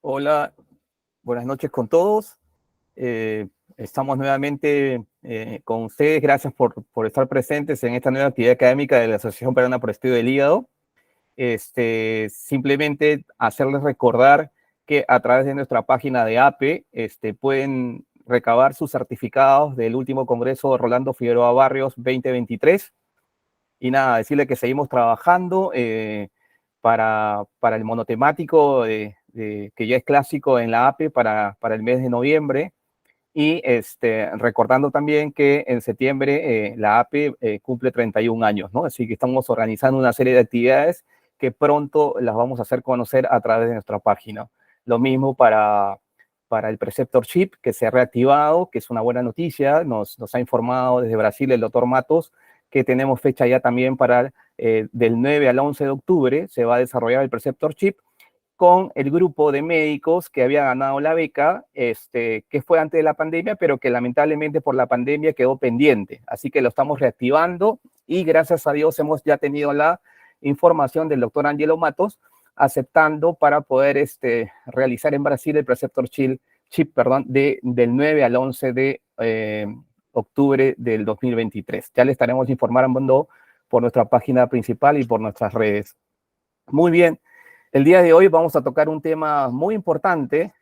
Hola, buenas noches con todos. Estamos nuevamente con ustedes. Gracias por estar presentes en esta nueva actividad académica de la Asociación Peruana por Estudio del Hígado. Simplemente hacerles recordar que a través de nuestra página de APE pueden recabar sus certificados del último Congreso Rolando Figueroa Barrios 2023. Y nada, decirle que seguimos trabajando para el monotemático que ya es clásico en la APE para el mes de noviembre. Y recordando también que en septiembre la APE cumple 31 años, ¿no? Así que estamos organizando una serie de actividades que pronto las vamos a hacer conocer a través de nuestra página. Lo mismo para el Preceptorship, que se ha reactivado, que es una buena noticia. Nos ha informado desde Brasil el doctor Matos que tenemos fecha ya también para del 9 al 11 de octubre, se va a desarrollar el Preceptorship con el grupo de médicos que había ganado la beca, que fue antes de la pandemia, pero que lamentablemente por la pandemia quedó pendiente. Así que lo estamos reactivando y gracias a Dios hemos ya tenido la información del doctor Angelo Matos aceptando para poder realizar en Brasil el Preceptorship del 9 al 11 de octubre del 2023. Ya le estaremos informando por nuestra página principal y por nuestras redes. Muy bien. El día de hoy vamos a tocar un tema muy importante.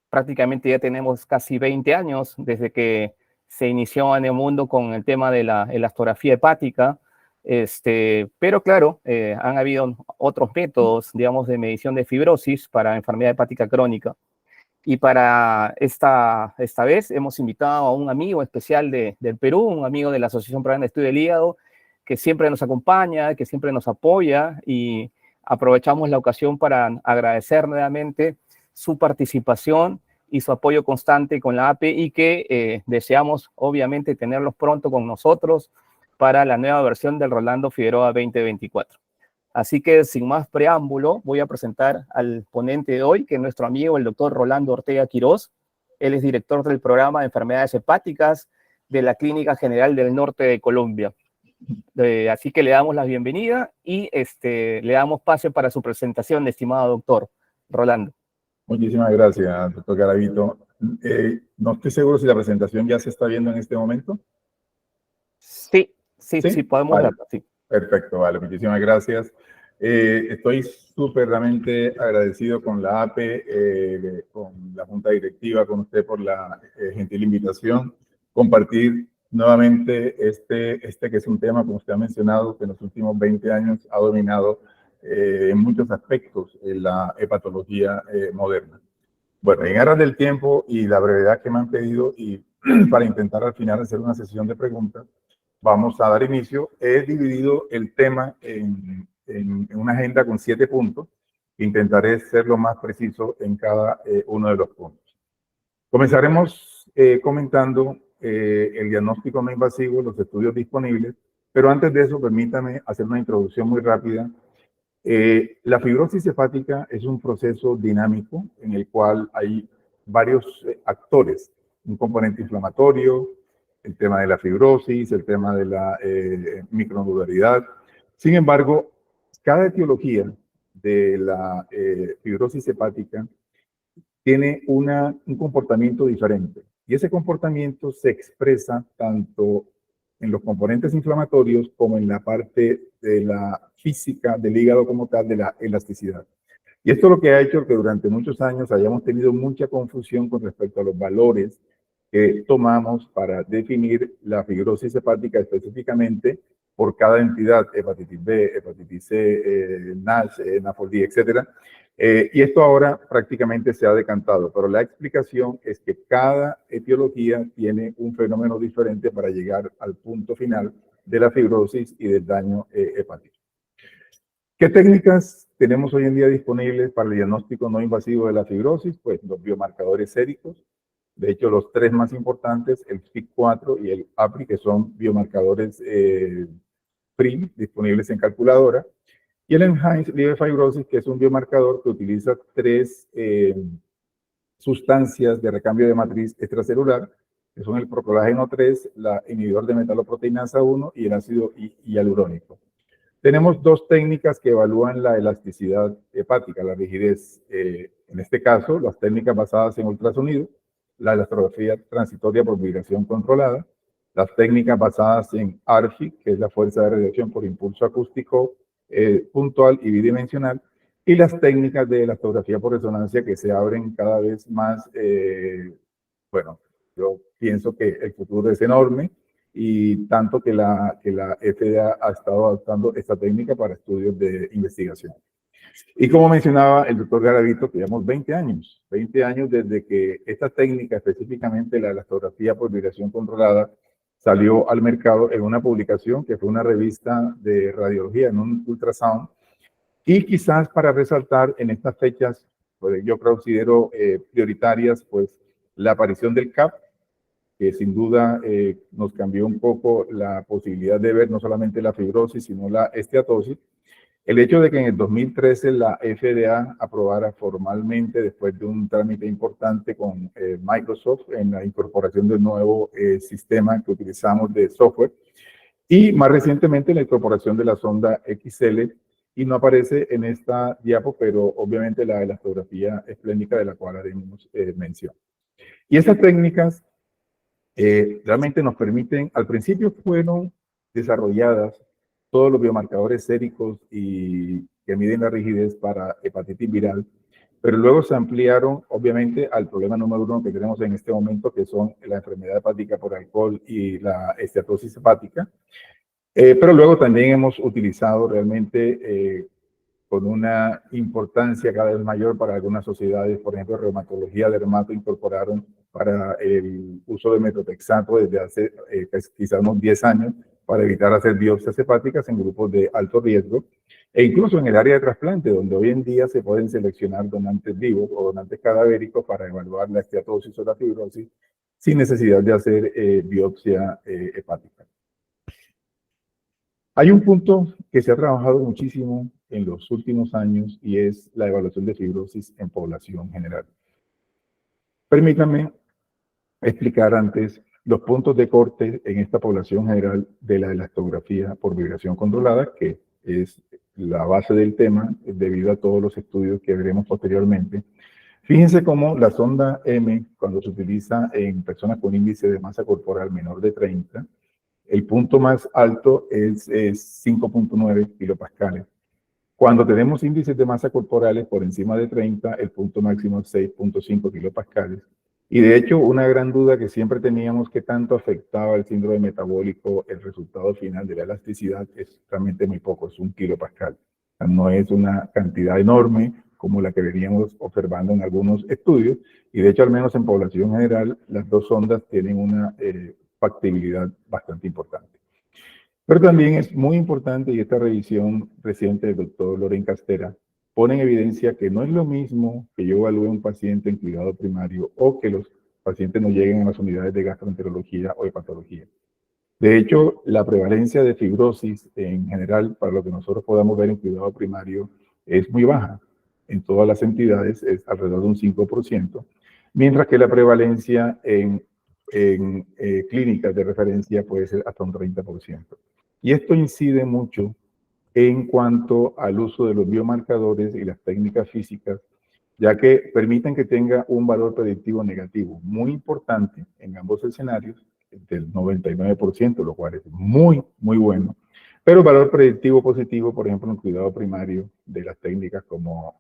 Prácticamente ya tenemos casi 20 años desde que se inició en el mundo con el tema de la elastografía hepática. Pero claro, han habido otros métodos, digamos, de medición de fibrosis para enfermedad hepática crónica. Y para esta vez hemos invitado a un amigo especial del Perú, un amigo de la Asociación Peruana de Estudio del Hígado, que siempre nos acompaña, que siempre nos apoya, y aprovechamos la ocasión para agradecer nuevamente su participación y su apoyo constante con la APE y que deseamos obviamente tenerlos pronto con nosotros para la nueva versión del Rolando Figueroa 2024. Así que sin más preámbulo, voy a presentar al ponente de hoy, que es nuestro amigo, el doctor Rolando Ortega Quirós. Él es director del programa de enfermedades hepáticas de la Clínica General del Norte de Colombia. Así que le damos la bienvenida y le damos pase para su presentación, estimado doctor Rolando. Muchísimas gracias, doctor Garavito. No estoy seguro si la presentación ya se está viendo en este momento. Sí, podemos vale. verlo, sí. Perfecto, vale, muchísimas gracias. Estoy súpermente agradecido con la APE, con la Junta Directiva, con usted por la gentil invitación. Compartir nuevamente este que es un tema, como usted ha mencionado, que en los últimos 20 años ha dominado en muchos aspectos en la hepatología moderna. Bueno, en aras del tiempo y la brevedad que me han pedido y para intentar al final hacer una sesión de preguntas, vamos a dar inicio. He dividido el tema en una agenda con 7 puntos. Intentaré ser lo más preciso en cada uno de los puntos. Comenzaremos comentando el diagnóstico no invasivo, los estudios disponibles, pero antes de eso permítame hacer una introducción muy rápida. La fibrosis hepática es un proceso dinámico en el cual hay varios actores, un componente inflamatorio, el tema de la fibrosis, el tema de la micronodularidad. Sin embargo, cada etiología de la fibrosis hepática tiene un comportamiento diferente. Y ese comportamiento se expresa tanto en los componentes inflamatorios como en la parte de la física del hígado como tal, de la elasticidad. Y esto es lo que ha hecho que durante muchos años hayamos tenido mucha confusión con respecto a los valores que tomamos para definir la fibrosis hepática específicamente por cada entidad, hepatitis B, hepatitis C, NASH, NAFLD, etc. Y esto ahora prácticamente se ha decantado, pero la explicación es que cada etiología tiene un fenómeno diferente para llegar al punto final de la fibrosis y del daño hepático. ¿Qué técnicas tenemos hoy en día disponibles para el diagnóstico no invasivo de la fibrosis? Pues los biomarcadores séricos. De hecho, los 3 más importantes, el FIC4 y el APRI, que son biomarcadores PRI disponibles en calculadora. Y el Enhanced Liver Fibrosis, que es un biomarcador que utiliza 3 sustancias de recambio de matriz extracelular, que son el procolágeno 3, la inhibidor de metaloproteinasa 1 y el ácido hialurónico. Tenemos 2 técnicas que evalúan la elasticidad hepática, la rigidez En este caso, las técnicas basadas en ultrasonido, la elastografía transitoria por vibración controlada, las técnicas basadas en ARFI, que es la fuerza de radiación por impulso acústico puntual y bidimensional, y las técnicas de elastografía por resonancia que se abren cada vez más. Bueno, yo pienso que el futuro es enorme y tanto que la FDA ha estado adoptando esta técnica para estudios de investigación. Y como mencionaba el doctor Garavito, que llevamos 20 años desde que esta técnica, específicamente la elastografía por vibración controlada, salió al mercado en una publicación que fue una revista de radiología, en un ultrasound. Y quizás para resaltar en estas fechas, pues yo considero prioritarias, pues la aparición del CAP, que sin duda nos cambió un poco la posibilidad de ver no solamente la fibrosis, sino la esteatosis. El hecho de que en el 2013 la FDA aprobara formalmente, después de un trámite importante con Microsoft, en la incorporación del nuevo sistema que utilizamos de software, y más recientemente la incorporación de la sonda XL, y no aparece en esta diapo, pero obviamente la elastografía esplénica de la cual haremos mención. Y estas técnicas realmente nos permiten, al principio fueron desarrolladas todos los biomarcadores séricos y que miden la rigidez para hepatitis viral, pero luego se ampliaron obviamente al problema número uno que tenemos en este momento, que son la enfermedad hepática por alcohol y la esteatosis hepática. Pero luego también hemos utilizado realmente con una importancia cada vez mayor para algunas sociedades, por ejemplo, reumatología, dermato, incorporaron para el uso de metotrexato desde hace quizás unos 10 años para evitar hacer biopsias hepáticas en grupos de alto riesgo, e incluso en el área de trasplante, donde hoy en día se pueden seleccionar donantes vivos o donantes cadavéricos para evaluar la esteatosis o la fibrosis sin necesidad de hacer biopsia hepática. Hay un punto que se ha trabajado muchísimo en los últimos años y es la evaluación de fibrosis en población general. Permítanme explicar antes los puntos de corte en esta población general de la elastografía por vibración controlada, que es la base del tema debido a todos los estudios que veremos posteriormente. Fíjense cómo la sonda M, cuando se utiliza en personas con índice de masa corporal menor de 30, el punto más alto es 5.9 kilopascales. Cuando tenemos índices de masa corporales por encima de 30, el punto máximo es 6.5 kilopascales. Y de hecho, una gran duda que siempre teníamos, que tanto afectaba el síndrome metabólico, el resultado final de la elasticidad, es realmente muy poco, es 1 kilopascal. No es una cantidad enorme como la que veníamos observando en algunos estudios. Y de hecho, al menos en población general, las dos sondas tienen una factibilidad bastante importante. Pero también es muy importante, y esta revisión reciente del doctor Loren Castera pone en evidencia que no es lo mismo que yo evalúe a un paciente en cuidado primario o que los pacientes no lleguen a las unidades de gastroenterología o hepatología. De hecho, la prevalencia de fibrosis en general, para lo que nosotros podamos ver en cuidado primario, es muy baja. En todas las entidades es alrededor de un 5%, mientras que la prevalencia en clínicas de referencia puede ser hasta un 30%. Y esto incide mucho en cuanto al uso de los biomarcadores y las técnicas físicas, ya que permiten que tenga un valor predictivo negativo muy importante en ambos escenarios, del 99%, lo cual es muy, muy bueno, pero valor predictivo positivo, por ejemplo, en cuidado primario de las técnicas como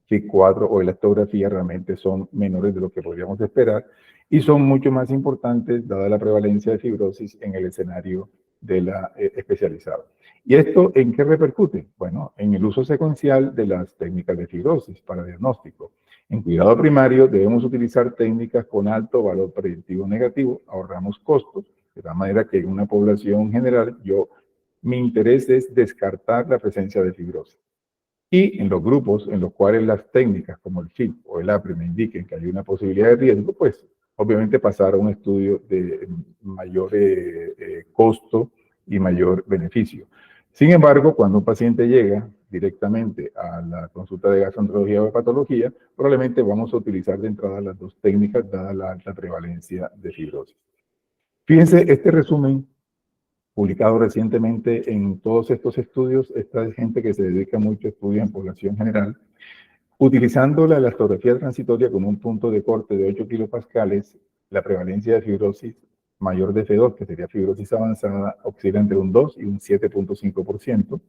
FIG4 o elastografía realmente son menores de lo que podríamos esperar y son mucho más importantes dada la prevalencia de fibrosis en el escenario de la especializada. ¿Y esto en qué repercute? Bueno, en el uso secuencial de las técnicas de fibrosis para diagnóstico. En cuidado primario debemos utilizar técnicas con alto valor predictivo negativo, ahorramos costos, de tal manera que en una población general mi interés es descartar la presencia de fibrosis. Y en los grupos en los cuales las técnicas como el FIT o el APRE me indiquen que hay una posibilidad de riesgo, pues obviamente pasar a un estudio de mayor costo y mayor beneficio. Sin embargo, cuando un paciente llega directamente a la consulta de gastroenterología o hepatología, probablemente vamos a utilizar de entrada las dos técnicas, dada la alta prevalencia de fibrosis. Fíjense, este resumen publicado recientemente en todos estos estudios, esta es gente que se dedica mucho a estudios en población general, Utilizando la elastografía transitoria con un punto de corte de 8 kilopascales, la prevalencia de fibrosis mayor de F2, que sería fibrosis avanzada, oscila entre un 2 y un 7.5%.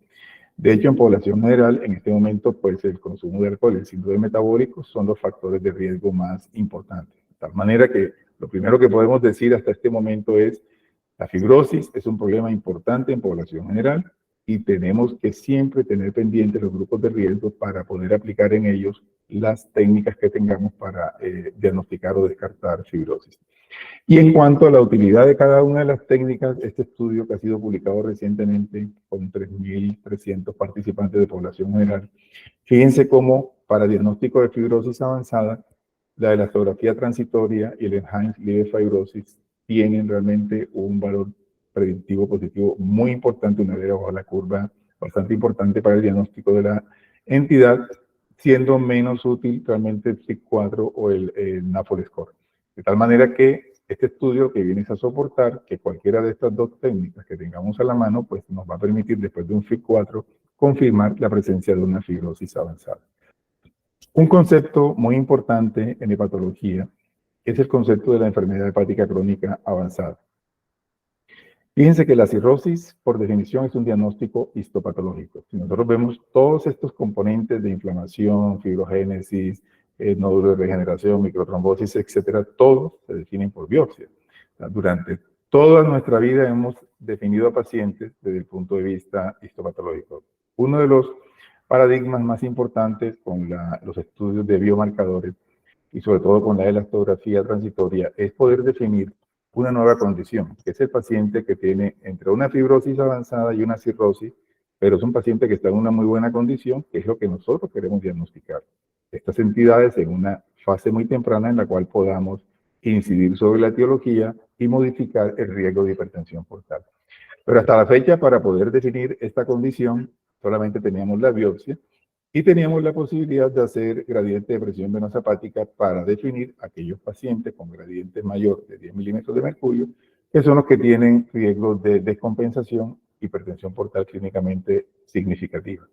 De hecho, en población general, en este momento, pues el consumo de alcohol y el síndrome metabólico son los factores de riesgo más importantes. De tal manera que lo primero que podemos decir hasta este momento es la fibrosis es un problema importante en población general y tenemos que siempre tener pendientes los grupos de riesgo para poder aplicar en ellos las técnicas que tengamos para diagnosticar o descartar fibrosis. Y en cuanto a la utilidad de cada una de las técnicas, este estudio que ha sido publicado recientemente con 3.300 participantes de población general, fíjense cómo para diagnóstico de fibrosis avanzada, la elastografía transitoria y el Enhanced Liver Fibrosis tienen realmente un valor predictivo positivo muy importante, una área bajo la curva bastante importante para el diagnóstico de la entidad, siendo menos útil realmente el SIG4 o el NAFLD score. De tal manera que este estudio que viene a soportar que cualquiera de estas dos técnicas que tengamos a la mano, pues nos va a permitir después de un FIG4 confirmar la presencia de una fibrosis avanzada. Un concepto muy importante en hepatología es el concepto de la enfermedad hepática crónica avanzada. Fíjense que la cirrosis, por definición, es un diagnóstico histopatológico. Si nosotros vemos todos estos componentes de inflamación, fibrogénesis, nódulos de regeneración, microtrombosis, etcétera, todos se definen por biopsia. O sea, durante toda nuestra vida hemos definido a pacientes desde el punto de vista histopatológico. Uno de los paradigmas más importantes con los estudios de biomarcadores y sobre todo con la elastografía transitoria es poder definir una nueva condición, que es el paciente que tiene entre una fibrosis avanzada y una cirrosis, pero es un paciente que está en una muy buena condición, que es lo que nosotros queremos diagnosticar. Estas entidades en una fase muy temprana en la cual podamos incidir sobre la etiología y modificar el riesgo de hipertensión portal. Pero hasta la fecha, para poder definir esta condición, solamente teníamos la biopsia y teníamos la posibilidad de hacer gradiente de presión venosa hepática para definir aquellos pacientes con gradiente mayor de 10 milímetros de mercurio, que son los que tienen riesgos de descompensación, hipertensión portal clínicamente significativa.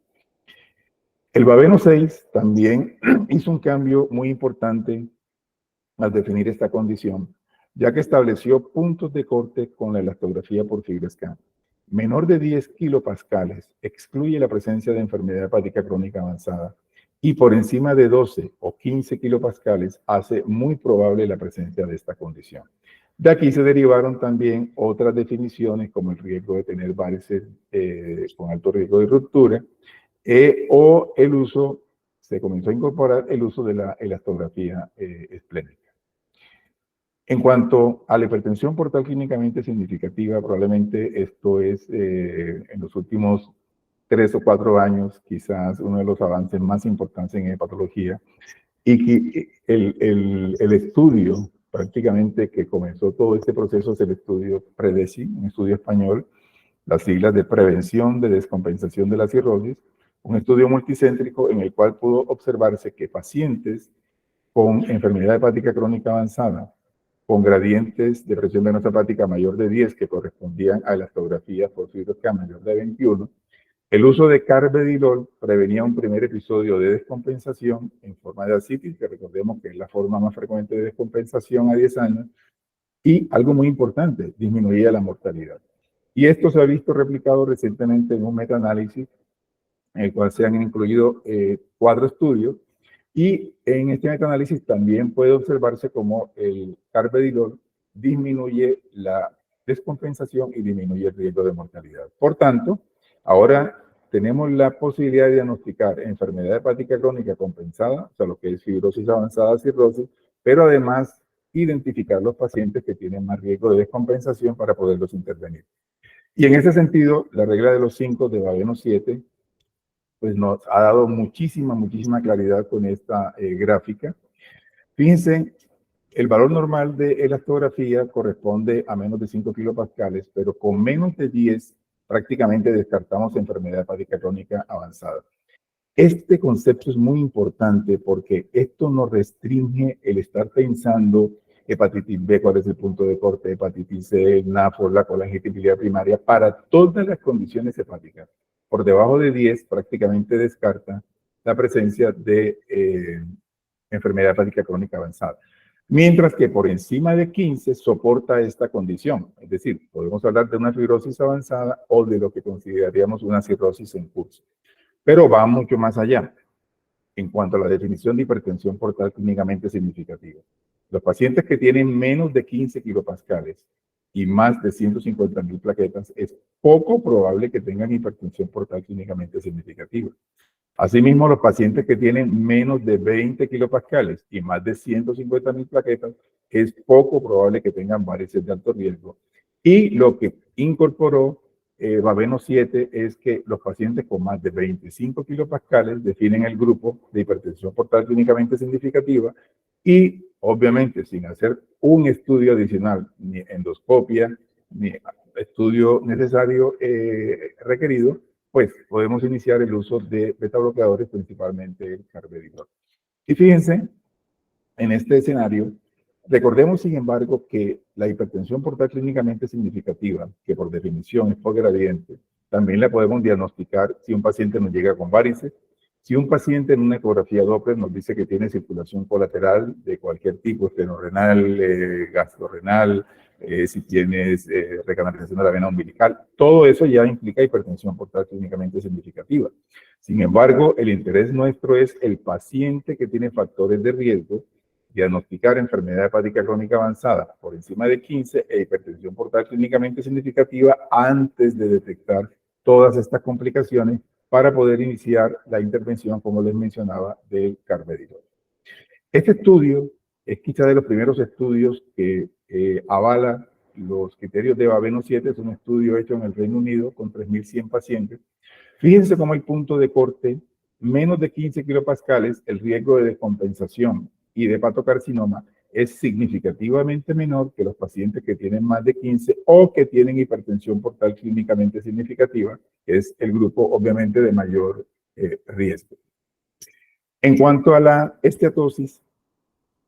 El Baveno 6 también hizo un cambio muy importante al definir esta condición, ya que estableció puntos de corte con la elastografía por FibroScan. Menor de 10 kilopascales excluye la presencia de enfermedad hepática crónica avanzada y por encima de 12 o 15 kilopascales hace muy probable la presencia de esta condición. De aquí se derivaron también otras definiciones como el riesgo de tener varices con alto riesgo de ruptura o el uso, se comenzó a incorporar el uso de la elastografía esplénica. En cuanto a la hipertensión portal clínicamente significativa, probablemente esto es en los últimos 3 o 4 años quizás uno de los avances más importantes en hepatología y que el estudio prácticamente que comenzó todo este proceso es el estudio PREDECI, un estudio español, las siglas de prevención de descompensación de la cirrosis, un estudio multicéntrico en el cual pudo observarse que pacientes con enfermedad hepática crónica avanzada, con gradientes de presión venosa hepática mayor de 10 que correspondían a elastografía por FibroScan mayor de 21, el uso de carvedilol prevenía un primer episodio de descompensación en forma de ascitis, que recordemos que es la forma más frecuente de descompensación a 10 años, y algo muy importante, disminuía la mortalidad. Y esto se ha visto replicado recientemente en un metaanálisis en el cual se han incluido 4 estudios, y en este metaanálisis también puede observarse cómo el carvedilol disminuye la descompensación y disminuye el riesgo de mortalidad. Por tanto, ahora tenemos la posibilidad de diagnosticar enfermedad hepática crónica compensada, o sea, lo que es fibrosis avanzada, cirrosis, pero además identificar los pacientes que tienen más riesgo de descompensación para poderlos intervenir. Y en ese sentido, la regla de los 5 de Baveno 7 pues nos ha dado muchísima claridad con esta gráfica. Fíjense, el valor normal de elastografía corresponde a menos de 5 kilopascales, pero con menos de 10 prácticamente descartamos enfermedad hepática crónica avanzada. Este concepto es muy importante porque esto nos restringe el estar pensando hepatitis B, cuál es el punto de corte, hepatitis C, NAFO, la colangitilidad primaria, para todas las condiciones hepáticas. Por debajo de 10 prácticamente descarta la presencia de enfermedad hepática crónica avanzada. Mientras que por encima de 15 soporta esta condición. Es decir, podemos hablar de una fibrosis avanzada o de lo que consideraríamos una cirrosis en curso. Pero va mucho más allá en cuanto a la definición de hipertensión portal clínicamente significativa. Los pacientes que tienen menos de 15 kilopascales y más de 150.000 plaquetas, es poco probable que tengan hipertensión portal clínicamente significativa. Asimismo, los pacientes que tienen menos de 20 kilopascales y más de 150.000 plaquetas, es poco probable que tengan varices de alto riesgo. Y lo que incorporó Baveno 7 es que los pacientes con más de 25 kilopascales definen el grupo de hipertensión portal clínicamente significativa y, obviamente, sin hacer un estudio adicional, ni endoscopia, ni estudio necesario requerido, pues podemos iniciar el uso de betabloqueadores, principalmente el carvedilol. Y fíjense, en este escenario, recordemos, sin embargo, que la hipertensión portal clínicamente significativa, que por definición es por gradiente, también la podemos diagnosticar si un paciente nos llega con varices, si un paciente en una ecografía Doppler nos dice que tiene circulación colateral de cualquier tipo, estenorenal, gastrorenal, si tienes recanalización de la vena umbilical, todo eso ya implica hipertensión portal clínicamente significativa. Sin embargo, el interés nuestro es el paciente que tiene factores de riesgo, diagnosticar enfermedad hepática crónica avanzada por encima de 15 e hipertensión portal clínicamente significativa antes de detectar todas estas complicaciones para poder iniciar la intervención, como les mencionaba, del carvedilol. Este estudio es quizá de los primeros estudios que avala los criterios de Baveno 7. Es un estudio hecho en el Reino Unido con 3.100 pacientes. Fíjense cómo el punto de corte, menos de 15 kilopascales, el riesgo de descompensación y de hepatocarcinoma es significativamente menor que los pacientes que tienen más de 15 o que tienen hipertensión portal clínicamente significativa, que es el grupo obviamente de mayor riesgo. En cuanto a la esteatosis,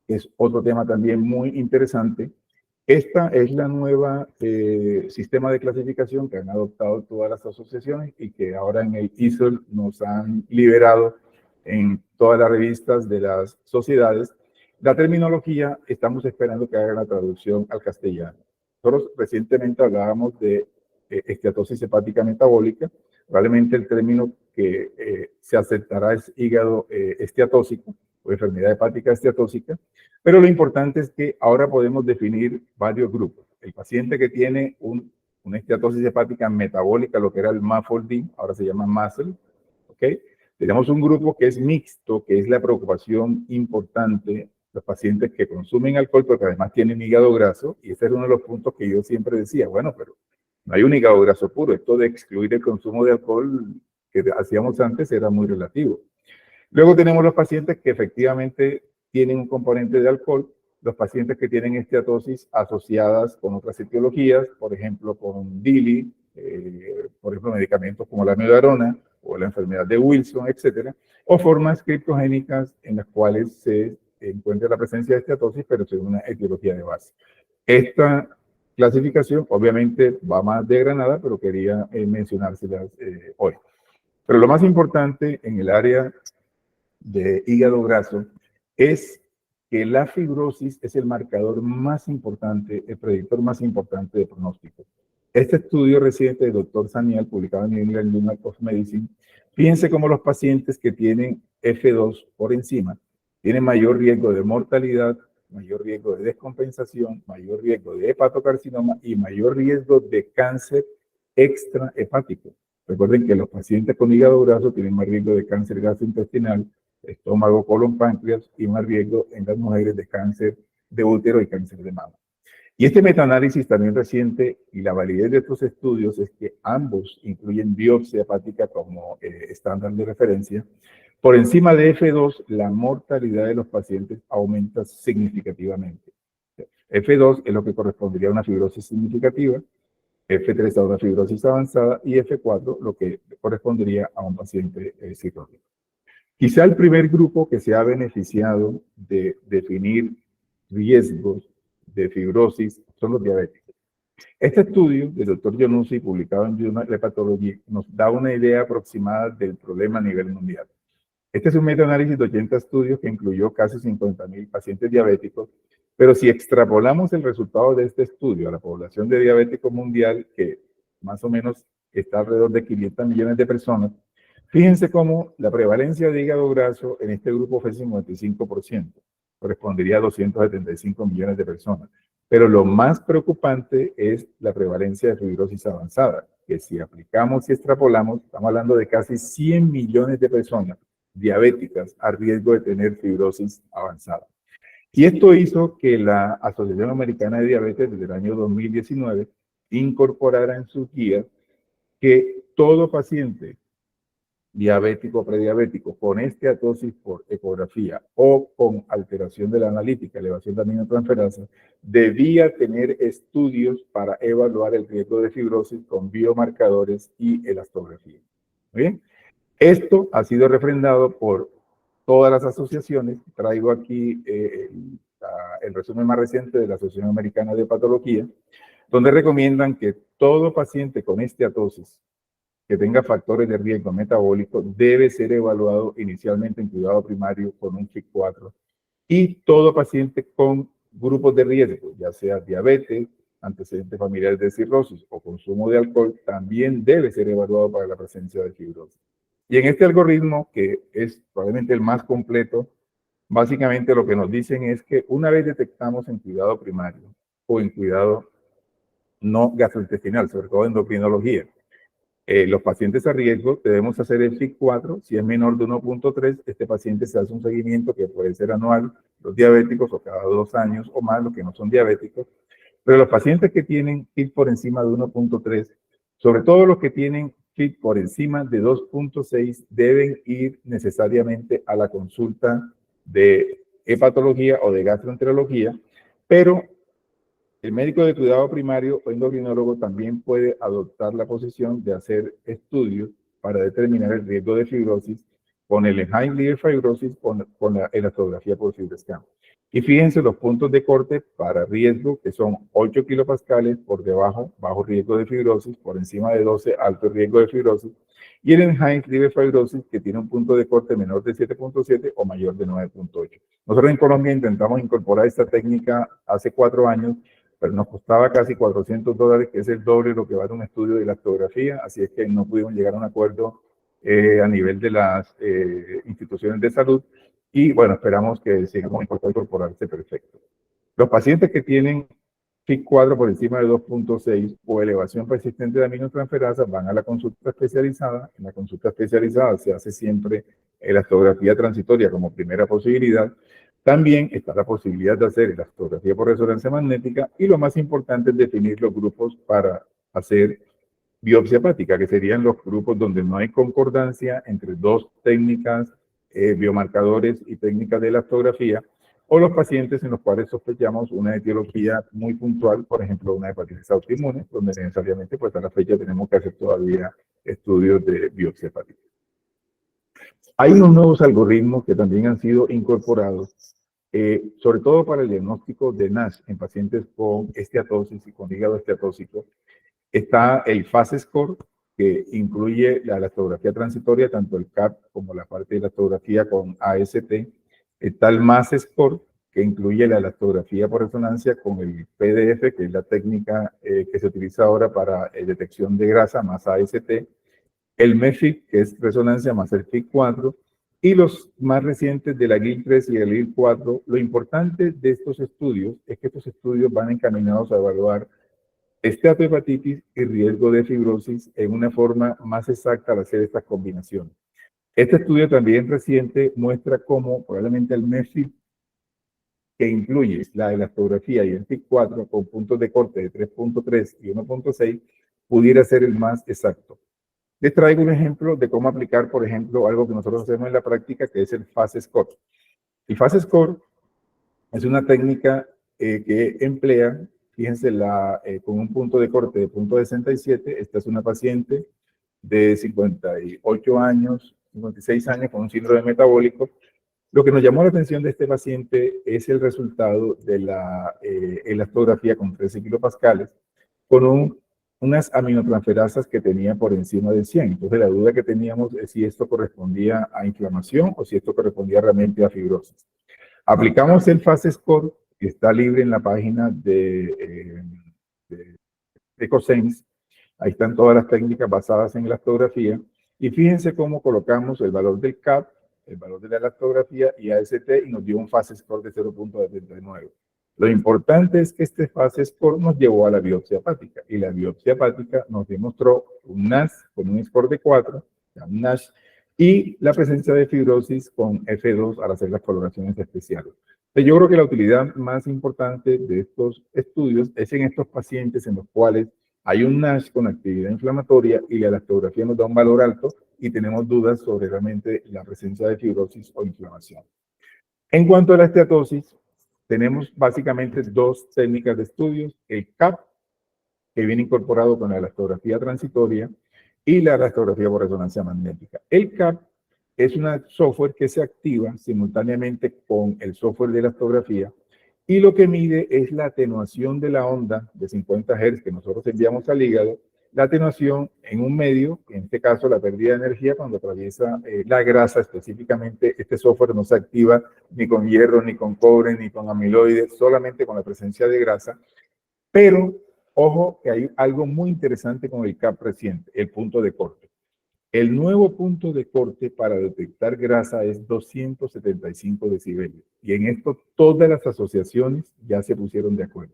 es otro tema también muy interesante. Esta es la nueva sistema de clasificación que han adoptado todas las asociaciones y que ahora en el ISOL nos han liberado en todas las revistas de las sociedades. La terminología, estamos esperando que hagan la traducción al castellano. Nosotros recientemente hablábamos de esteatosis hepática metabólica. Probablemente el término que se aceptará es hígado esteatósico o enfermedad hepática esteatósica. Pero lo importante es que ahora podemos definir varios grupos. El paciente que tiene una esteatosis hepática metabólica, lo que era el MAFLD, ahora se llama MASL, ¿ok? Tenemos un grupo que es mixto, que es la preocupación importante, los pacientes que consumen alcohol, pero que además tienen hígado graso, y ese es uno de los puntos que yo siempre decía, bueno, pero no hay un hígado graso puro, esto de excluir el consumo de alcohol que hacíamos antes era muy relativo. Luego tenemos los pacientes que efectivamente tienen un componente de alcohol, los pacientes que tienen esteatosis asociadas con otras etiologías, por ejemplo, con DILI, por ejemplo, medicamentos como la amiodarona o la enfermedad de Wilson, etcétera, o formas criptogénicas en las cuales se encuentra la presencia de esteatosis, pero según una etiología de base. Esta clasificación, obviamente, va más desgranada, pero quería mencionárselas hoy. Pero lo más importante en el área de hígado graso es que la fibrosis es el marcador más importante, el predictor más importante de pronóstico. Este estudio reciente del Dr. Sanial, publicado en New England Journal of Medicine, fíjense cómo los pacientes que tienen F2 por encima tienen mayor riesgo de mortalidad, mayor riesgo de descompensación, mayor riesgo de hepatocarcinoma y mayor riesgo de cáncer extrahepático. Recuerden que los pacientes con hígado graso tienen más riesgo de cáncer gastrointestinal, estómago, colon, páncreas y más riesgo en las mujeres de cáncer de útero y cáncer de mama. Y este metaanálisis también reciente y la validez de estos estudios es que ambos incluyen biopsia hepática como estándar de referencia. Por encima de F2, la mortalidad de los pacientes aumenta significativamente. F2 es lo que correspondería a una fibrosis significativa, F3 a una fibrosis avanzada y F4 lo que correspondería a un paciente cirrótico. Quizá el primer grupo que se ha beneficiado de definir riesgos de fibrosis son los diabéticos. Este estudio del Dr. Giannuzzi, publicado en Journal of Hepatology, nos da una idea aproximada del problema a nivel mundial. Este es un metaanálisis de 80 estudios que incluyó casi 50.000 pacientes diabéticos, pero si extrapolamos el resultado de este estudio a la población de diabéticos mundial, que más o menos está alrededor de 500 millones de personas, fíjense cómo la prevalencia de hígado graso en este grupo fue 55%, correspondería a 275 millones de personas. Pero lo más preocupante es la prevalencia de fibrosis avanzada, que si aplicamos y extrapolamos, estamos hablando de casi 100 millones de personas diabéticas a riesgo de tener fibrosis avanzada. Y esto hizo que la Asociación Americana de Diabetes desde el año 2019 incorporara en sus guías que todo paciente diabético o prediabético con esteatosis por ecografía o con alteración de la analítica, elevación de aminotransferasa, debía tener estudios para evaluar el riesgo de fibrosis con biomarcadores y elastografía. ¿Bien? Esto ha sido refrendado por todas las asociaciones. Traigo aquí el resumen más reciente de la Asociación Americana de Patología, donde recomiendan que todo paciente con esteatosis que tenga factores de riesgo metabólico debe ser evaluado inicialmente en cuidado primario con un FIB-4 y todo paciente con grupos de riesgo, ya sea diabetes, antecedentes familiares de cirrosis o consumo de alcohol, también debe ser evaluado para la presencia de fibrosis. Y en este algoritmo, que es probablemente el más completo, básicamente lo que nos dicen es que una vez detectamos en cuidado primario o en cuidado no gastrointestinal, sobre todo endocrinología, los pacientes a riesgo debemos hacer el FIB-4, si es menor de 1.3, este paciente se hace un seguimiento que puede ser anual, los diabéticos, o cada 2 años o más, los que no son diabéticos, pero los pacientes que tienen FIB por encima de 1.3, sobre todo los que tienen FIB por encima de 2.6, deben ir necesariamente a la consulta de hepatología o de gastroenterología, pero el médico de cuidado primario o endocrinólogo también puede adoptar la posición de hacer estudios para determinar el riesgo de fibrosis con el Enhanced Liver Fibrosis con la elastografía por FibroScan. Y fíjense los puntos de corte para riesgo, que son 8 kilopascales por debajo, bajo riesgo de fibrosis, por encima de 12, alto riesgo de fibrosis, y el Enhanced Liver Fibrosis, que tiene un punto de corte menor de 7.7 o mayor de 9.8. Nosotros en Colombia intentamos incorporar esta técnica hace 4 años, pero nos costaba casi $400, que es el doble de lo que vale un estudio de elastografía, así es que no pudimos llegar a un acuerdo a nivel de las instituciones de salud, y bueno, esperamos que sigamos incorporarse perfecto. Los pacientes que tienen FIB-4 por encima de 2.6 o elevación persistente de aminotransferasas van a la consulta especializada. En la consulta especializada se hace siempre elastografía transitoria como primera posibilidad. También está la posibilidad de hacer elastografía por resonancia magnética y lo más importante es definir los grupos para hacer biopsia hepática, que serían los grupos donde no hay concordancia entre dos técnicas, biomarcadores y técnicas de elastografía, o los pacientes en los cuales sospechamos una etiología muy puntual, por ejemplo, una hepatitis autoinmune, donde necesariamente, pues a la fecha tenemos que hacer todavía estudios de biopsia hepática. Hay unos nuevos algoritmos que también han sido incorporados, sobre todo para el diagnóstico de NASH en pacientes con esteatosis y con hígado esteatóxico. Está el FAST score, que incluye la elastografía transitoria, tanto el CAP como la parte de elastografía con AST. Está el MAS score, que incluye la elastografía por resonancia con el PDF, que es la técnica que se utiliza ahora para detección de grasa, más AST. El MEFIC, que es resonancia más el FIB-4, y los más recientes de la GIL3 y el GIL4. Lo importante de estos estudios es que estos estudios van encaminados a evaluar esteatohepatitis y riesgo de fibrosis en una forma más exacta al hacer estas combinaciones. Este estudio también reciente muestra cómo probablemente el MEFIC, que incluye la elastografía y el FIB-4 con puntos de corte de 3.3 y 1.6, pudiera ser el más exacto. Les traigo un ejemplo de cómo aplicar, por ejemplo, algo que nosotros hacemos en la práctica, que es el FAST score. El FAST score es una técnica que emplea, fíjense, con un punto de corte de punto 67. Esta es una paciente de 58 años, 56 años con un síndrome metabólico. Lo que nos llamó la atención de este paciente es el resultado de la elastografía con 13 kilopascales, con un unas aminotransferasas que tenía por encima de 100. Entonces la duda que teníamos es si esto correspondía a inflamación o si esto correspondía realmente a fibrosis. Aplicamos el FAST Score, que está libre en la página de EcoSense. Ahí están todas las técnicas basadas en elastografía. Y fíjense cómo colocamos el valor del CAP, el valor de la elastografía y AST, y nos dio un FAST Score de 0.79. Lo importante es que este FAST Score nos llevó a la biopsia hepática, y la biopsia hepática nos demostró un NASH con un score de 4, un NASH, y la presencia de fibrosis con F2 al hacer las coloraciones especiales. Yo creo que la utilidad más importante de estos estudios es en estos pacientes en los cuales hay un NASH con actividad inflamatoria y la elastografía nos da un valor alto y tenemos dudas sobre realmente la presencia de fibrosis o inflamación. En cuanto a la esteatosis, tenemos básicamente dos técnicas de estudios: el CAP, que viene incorporado con la elastografía transitoria, y la elastografía por resonancia magnética. El CAP es un software que se activa simultáneamente con el software de elastografía, y lo que mide es la atenuación de la onda de 50 Hz que nosotros enviamos al hígado, la atenuación en un medio, en este caso la pérdida de energía cuando atraviesa la grasa. Específicamente, este software no se activa ni con hierro, ni con cobre, ni con amiloides, solamente con la presencia de grasa. Pero, ojo, que hay algo muy interesante con el CAP reciente, el punto de corte. El nuevo punto de corte para detectar grasa es 275 decibelios. Y en esto todas las asociaciones ya se pusieron de acuerdo.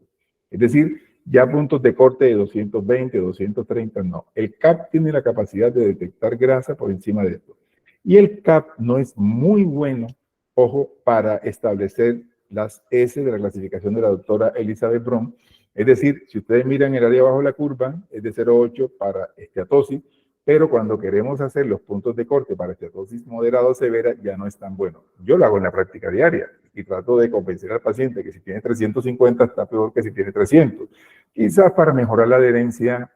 Es decir, ya puntos de corte de 220, 230, no. El CAP tiene la capacidad de detectar grasa por encima de esto. Y el CAP no es muy bueno, ojo, para establecer las S de la clasificación de la doctora Elizabeth Brown. Es decir, si ustedes miran el área abajo de la curva, es de 0,8 para esteatosis, pero cuando queremos hacer los puntos de corte para esteatosis moderada o severa, ya no es tan bueno. Yo lo hago en la práctica diaria y trato de convencer al paciente que si tiene 350 está peor que si tiene 300. Quizás para mejorar la adherencia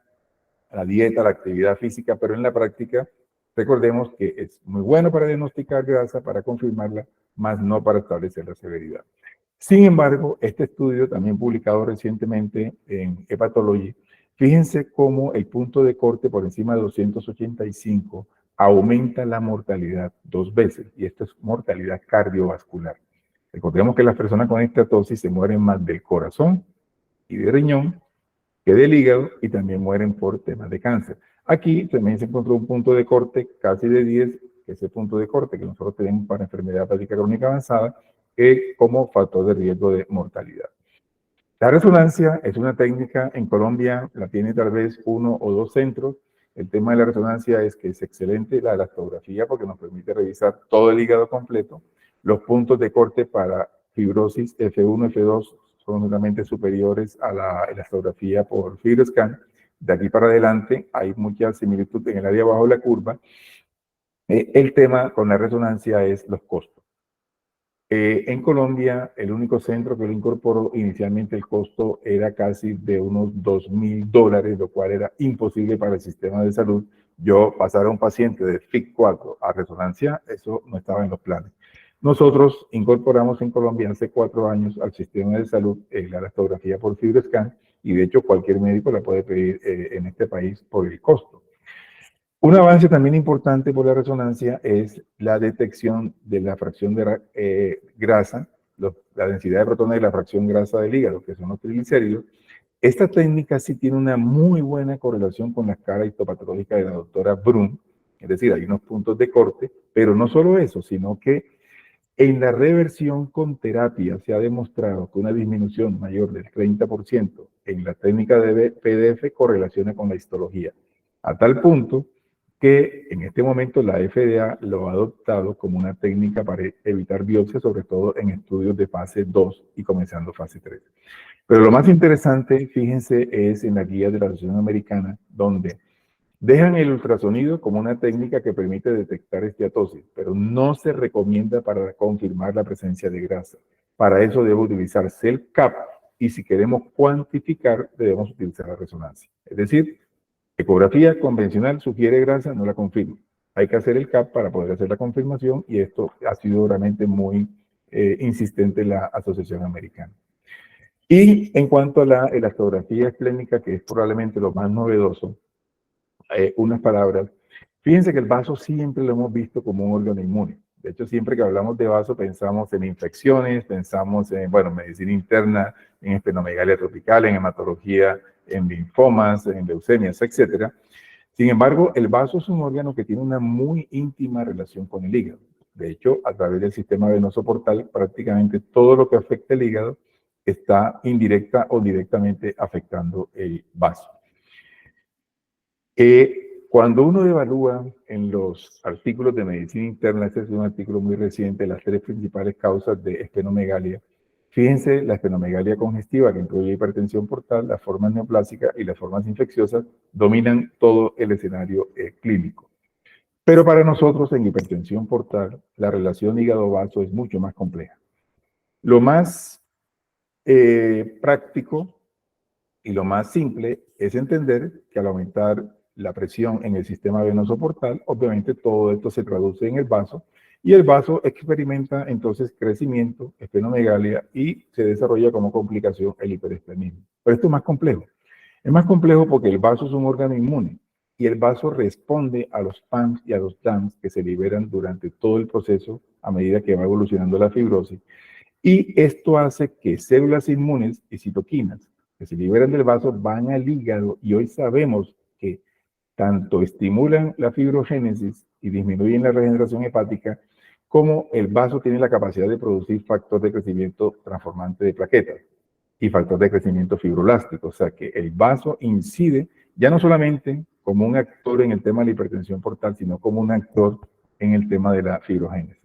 a la dieta, a la actividad física, pero en la práctica recordemos que es muy bueno para diagnosticar grasa, para confirmarla, más no para establecer la severidad. Sin embargo, este estudio, también publicado recientemente en Hepatology, fíjense cómo el punto de corte por encima de 285 aumenta la mortalidad 2 veces, y esto es mortalidad cardiovascular. Recordemos que las personas con esteatosis se mueren más del corazón y de riñón que del hígado, y también mueren por temas de cáncer. Aquí también se encontró un punto de corte casi de 10, que es el punto de corte que nosotros tenemos para enfermedad hepática crónica avanzada, como factor de riesgo de mortalidad. La resonancia es una técnica, en Colombia la tiene tal vez 1 o 2 centros. El tema de la resonancia es que es excelente la elastografía porque nos permite revisar todo el hígado completo. Los puntos de corte para fibrosis F1, F2 son realmente superiores a la elastografía por FibroScan. De aquí para adelante hay mucha similitud en el área abajo de la curva. El tema con la resonancia es los costos. En Colombia, el único centro que lo incorporó, inicialmente el costo era casi de unos $2,000, lo cual era imposible para el sistema de salud. Yo pasar a un paciente de FIC4 a resonancia, eso no estaba en los planes. Nosotros incorporamos en Colombia hace 4 años al sistema de salud la elastografía por FibroScan, y de hecho cualquier médico la puede pedir en este país por el costo. Un avance también importante por la resonancia es la detección de la fracción de grasa, la densidad de protones y la fracción grasa del hígado, que son los triglicéridos. Esta técnica sí tiene una muy buena correlación con la escala histopatológica de la doctora Brun, es decir, hay unos puntos de corte, pero no solo eso, sino que en la reversión con terapia se ha demostrado que una disminución mayor del 30% en la técnica de PDF correlaciona con la histología, a tal punto que en este momento la FDA lo ha adoptado como una técnica para evitar biopsia, sobre todo en estudios de fase 2 y comenzando fase 3. Pero lo más interesante, fíjense, es en la guía de la Asociación Americana, donde dejan el ultrasonido como una técnica que permite detectar esteatosis, pero no se recomienda para confirmar la presencia de grasa. Para eso debe utilizarse el CAP, y si queremos cuantificar, debemos utilizar la resonancia. Es decir, ecografía convencional sugiere grasa, no la confirma. Hay que hacer el CAP para poder hacer la confirmación, y esto ha sido realmente muy insistente en la Asociación Americana. Y en cuanto a la elastografía esplénica, que es probablemente lo más novedoso, unas palabras. Fíjense que el vaso siempre lo hemos visto como un órgano inmune. De hecho, siempre que hablamos de vaso pensamos en infecciones, pensamos en, bueno, medicina interna, en esplenomegalia tropical, en hematología, en linfomas, en leucemias, etc. Sin embargo, el vaso es un órgano que tiene una muy íntima relación con el hígado. De hecho, a través del sistema venoso portal, prácticamente todo lo que afecta el hígado está indirecta o directamente afectando el vaso. Cuando uno evalúa en los artículos de medicina interna, este es un artículo muy reciente, las 3 principales causas de esplenomegalia, fíjense, la esplenomegalia congestiva, que incluye hipertensión portal, las formas neoplásicas y las formas infecciosas, dominan todo el escenario clínico. Pero para nosotros en hipertensión portal, la relación hígado-vaso es mucho más compleja. Lo más práctico y lo más simple es entender que al aumentar la presión en el sistema venoso portal, obviamente todo esto se traduce en el vaso y el vaso experimenta entonces crecimiento, esplenomegalia y se desarrolla como complicación el hiperesplenismo. Pero esto es más complejo. Es más complejo porque el vaso es un órgano inmune y el vaso responde a los PAMs y a los DAMs que se liberan durante todo el proceso a medida que va evolucionando la fibrosis. Y esto hace que células inmunes y citoquinas que se liberan del vaso van al hígado y hoy sabemos que tanto estimulan la fibrogénesis y disminuyen la regeneración hepática, como el vaso tiene la capacidad de producir factor de crecimiento transformante de plaquetas y factor de crecimiento fibroelástico. O sea que el vaso incide ya no solamente como un actor en el tema de la hipertensión portal, sino como un actor en el tema de la fibrogénesis.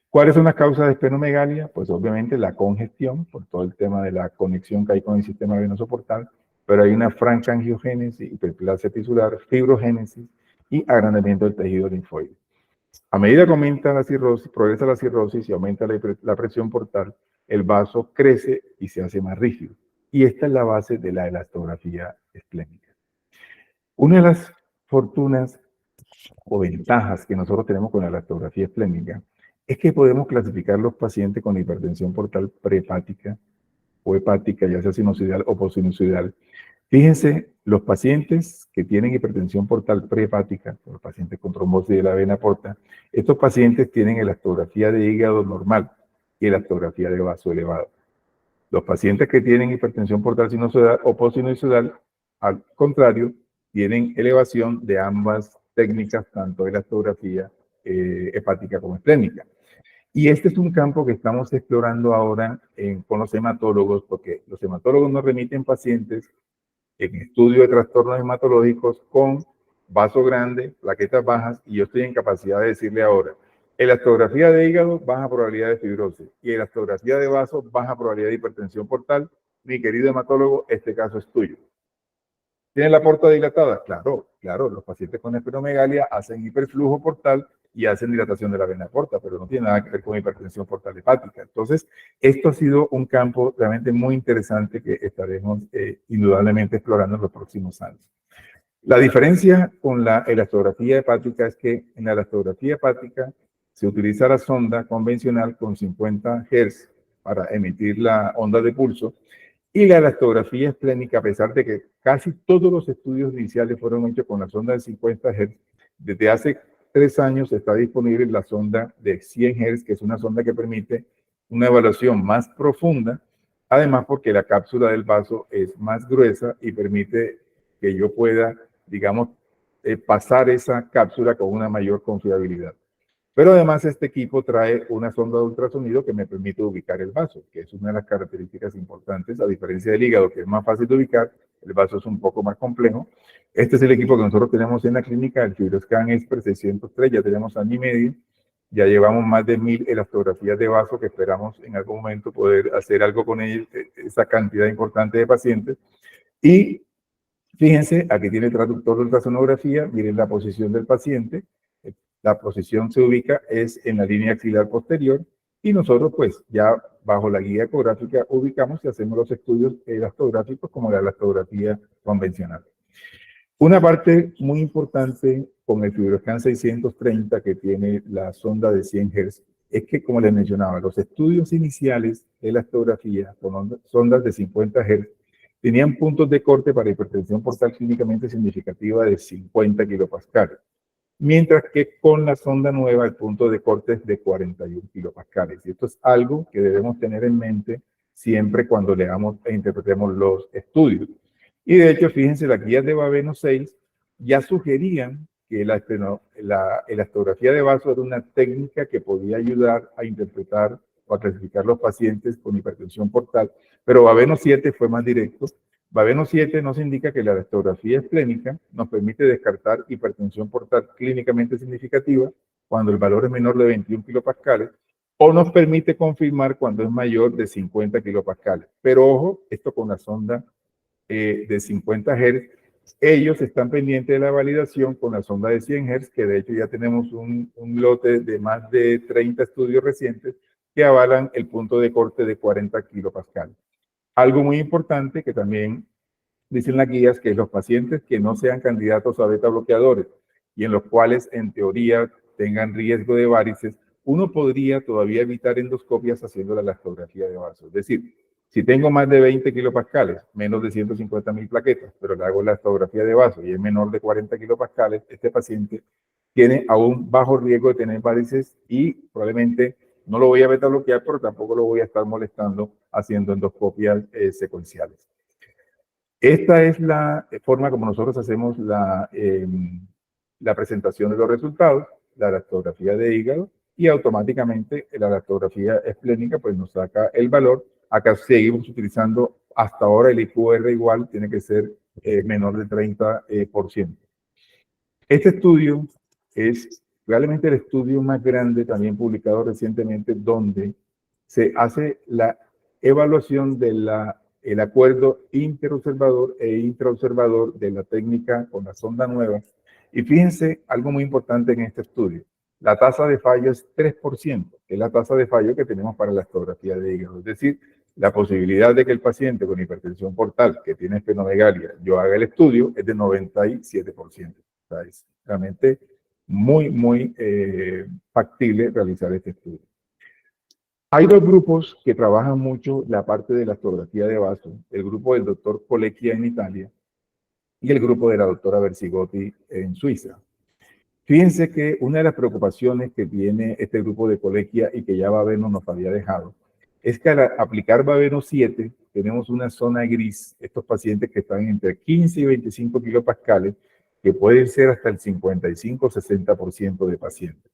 ¿Cuáles son las causas de esplenomegalia? Pues obviamente la congestión, por todo el tema de la conexión que hay con el sistema venoso portal, pero hay una franca angiogénesis, hiperplasia tisular, fibrogénesis y agrandamiento del tejido linfoide. A medida que aumenta la cirrosis, progresa la cirrosis y aumenta la presión portal, el vaso crece y se hace más rígido. Y esta es la base de la elastografía esplénica. Una de las fortunas o ventajas que nosotros tenemos con la elastografía esplénica es que podemos clasificar los pacientes con hipertensión portal prehepática o hepática, ya sea sinusoidal o postsinusoidal. Fíjense, los pacientes que tienen hipertensión portal prehepática, los pacientes con trombosis de la vena porta, estos pacientes tienen elastografía de hígado normal y elastografía de vaso elevado. Los pacientes que tienen hipertensión portal sinusoidal o postsinusoidal, al contrario, tienen elevación de ambas técnicas, tanto elastografía hepática como esplénica. Y este es un campo que estamos explorando ahora con los hematólogos, porque los hematólogos nos remiten pacientes en estudio de trastornos hematológicos con vaso grande, plaquetas bajas, y yo estoy en capacidad de decirle ahora, elastografía de hígado, baja probabilidad de fibrosis, y elastografía de vaso, baja probabilidad de hipertensión portal. Mi querido hematólogo, este caso es tuyo. ¿Tienen la porta dilatada? Claro, claro, los pacientes con esplenomegalia hacen hiperflujo portal y hacen dilatación de la vena porta, pero no tiene nada que ver con hipertensión portal hepática. Entonces, esto ha sido un campo realmente muy interesante que estaremos indudablemente explorando en los próximos años. La diferencia con la elastografía hepática es que en la elastografía hepática se utiliza la sonda convencional con 50 Hz para emitir la onda de pulso, y la elastografía esplénica, a pesar de que casi todos los estudios iniciales fueron hechos con la sonda de 50 Hz, desde hace 3 años está disponible la sonda de 100 Hz, que es una sonda que permite una evaluación más profunda, además porque la cápsula del vaso es más gruesa y permite que yo pueda, digamos, pasar esa cápsula con una mayor confiabilidad. Pero además este equipo trae una sonda de ultrasonido que me permite ubicar el vaso, que es una de las características importantes, a diferencia del hígado, que es más fácil de ubicar, el vaso es un poco más complejo. Este es el equipo que nosotros tenemos en la clínica, el FibroScan Express 603, ya tenemos año y medio, ya llevamos más de 1000 elastografías de vaso que esperamos en algún momento poder hacer algo con ellos, esa cantidad importante de pacientes. Y fíjense, aquí tiene el traductor de ultrasonografía, miren la posición del paciente. La posición se ubica es en la línea axilar posterior y nosotros pues ya bajo la guía ecográfica ubicamos y hacemos los estudios elastográficos como la elastografía convencional. Una parte muy importante con el FibroScan 630 que tiene la sonda de 100 Hz es que, como les mencionaba, los estudios iniciales de la ecografía con sondas de 50 Hz tenían puntos de corte para hipertensión portal clínicamente significativa de 50 kilopascales, mientras que con la sonda nueva el punto de corte es de 41 kilopascales. Y esto es algo que debemos tener en mente siempre cuando leamos e interpretemos los estudios. Y de hecho, fíjense, las guías de Babeno 6 ya sugerían que la elastografía de vaso era una técnica que podía ayudar a interpretar o a clasificar los pacientes con hipertensión portal, pero Babeno 7 fue más directo. Babeno 7 nos indica que la elastografía esplénica nos permite descartar hipertensión portal clínicamente significativa cuando el valor es menor de 21 kilopascales, o nos permite confirmar cuando es mayor de 50 kilopascales. Pero ojo, esto con la sonda de 50 Hz, ellos están pendientes de la validación con la sonda de 100 Hz, que de hecho ya tenemos un lote de más de 30 estudios recientes que avalan el punto de corte de 40 kilopascales. Algo muy importante que también dicen las guías, que los pacientes que no sean candidatos a beta bloqueadores y en los cuales en teoría tengan riesgo de varices, uno podría todavía evitar endoscopias haciendo la elastografía de vaso. Es decir, si tengo más de 20 kilopascales, menos de 150.000 plaquetas, pero le hago la elastografía de vaso y es menor de 40 kilopascales, este paciente tiene aún bajo riesgo de tener varices y probablemente no lo voy a beta bloquear, pero tampoco lo voy a estar molestando haciendo endoscopias secuenciales. Esta es la forma como nosotros hacemos la presentación de los resultados, la elastografía de hígado, y automáticamente la elastografía esplénica pues nos saca el valor. Acá seguimos utilizando hasta ahora el IQR igual, tiene que ser menor del 30%. Este estudio es realmente el estudio más grande también publicado recientemente, donde se hace la evaluación del acuerdo interobservador e intraobservador de la técnica con la sonda nueva. Y fíjense algo muy importante en este estudio. La tasa de fallo es 3%, que es la tasa de fallo que tenemos para la elastografía de hígado. Es decir, la posibilidad de que el paciente con hipertensión portal que tiene esplenomegalia, yo haga el estudio, es de 97%. O sea, es realmente muy factible realizar este estudio. Hay dos grupos que trabajan mucho la parte de la elastografía de vaso, el grupo del doctor Colecchia en Italia y el grupo de la doctora Berzigotti en Suiza. Fíjense que una de las preocupaciones que tiene este grupo de Colecchia y que ya Babeno nos había dejado, es que al aplicar Babeno 7 tenemos una zona gris, estos pacientes que están entre 15 y 25 kilopascales, que pueden ser hasta el 55-60% de pacientes.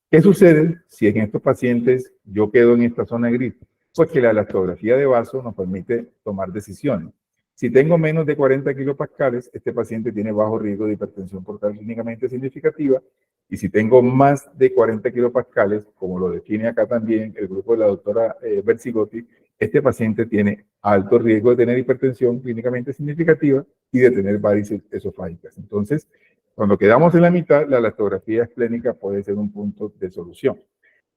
¿Qué sucede si en estos pacientes yo quedo en esta zona gris? Pues que la elastografía de vaso nos permite tomar decisiones. Si tengo menos de 40 kilopascales, este paciente tiene bajo riesgo de hipertensión portal clínicamente significativa. Y si tengo más de 40 kilopascales, como lo define acá también el grupo de la doctora Berzigotti, este paciente tiene alto riesgo de tener hipertensión clínicamente significativa y de tener varices esofágicas. Entonces, cuando quedamos en la mitad, la elastografía esplénica puede ser un punto de solución.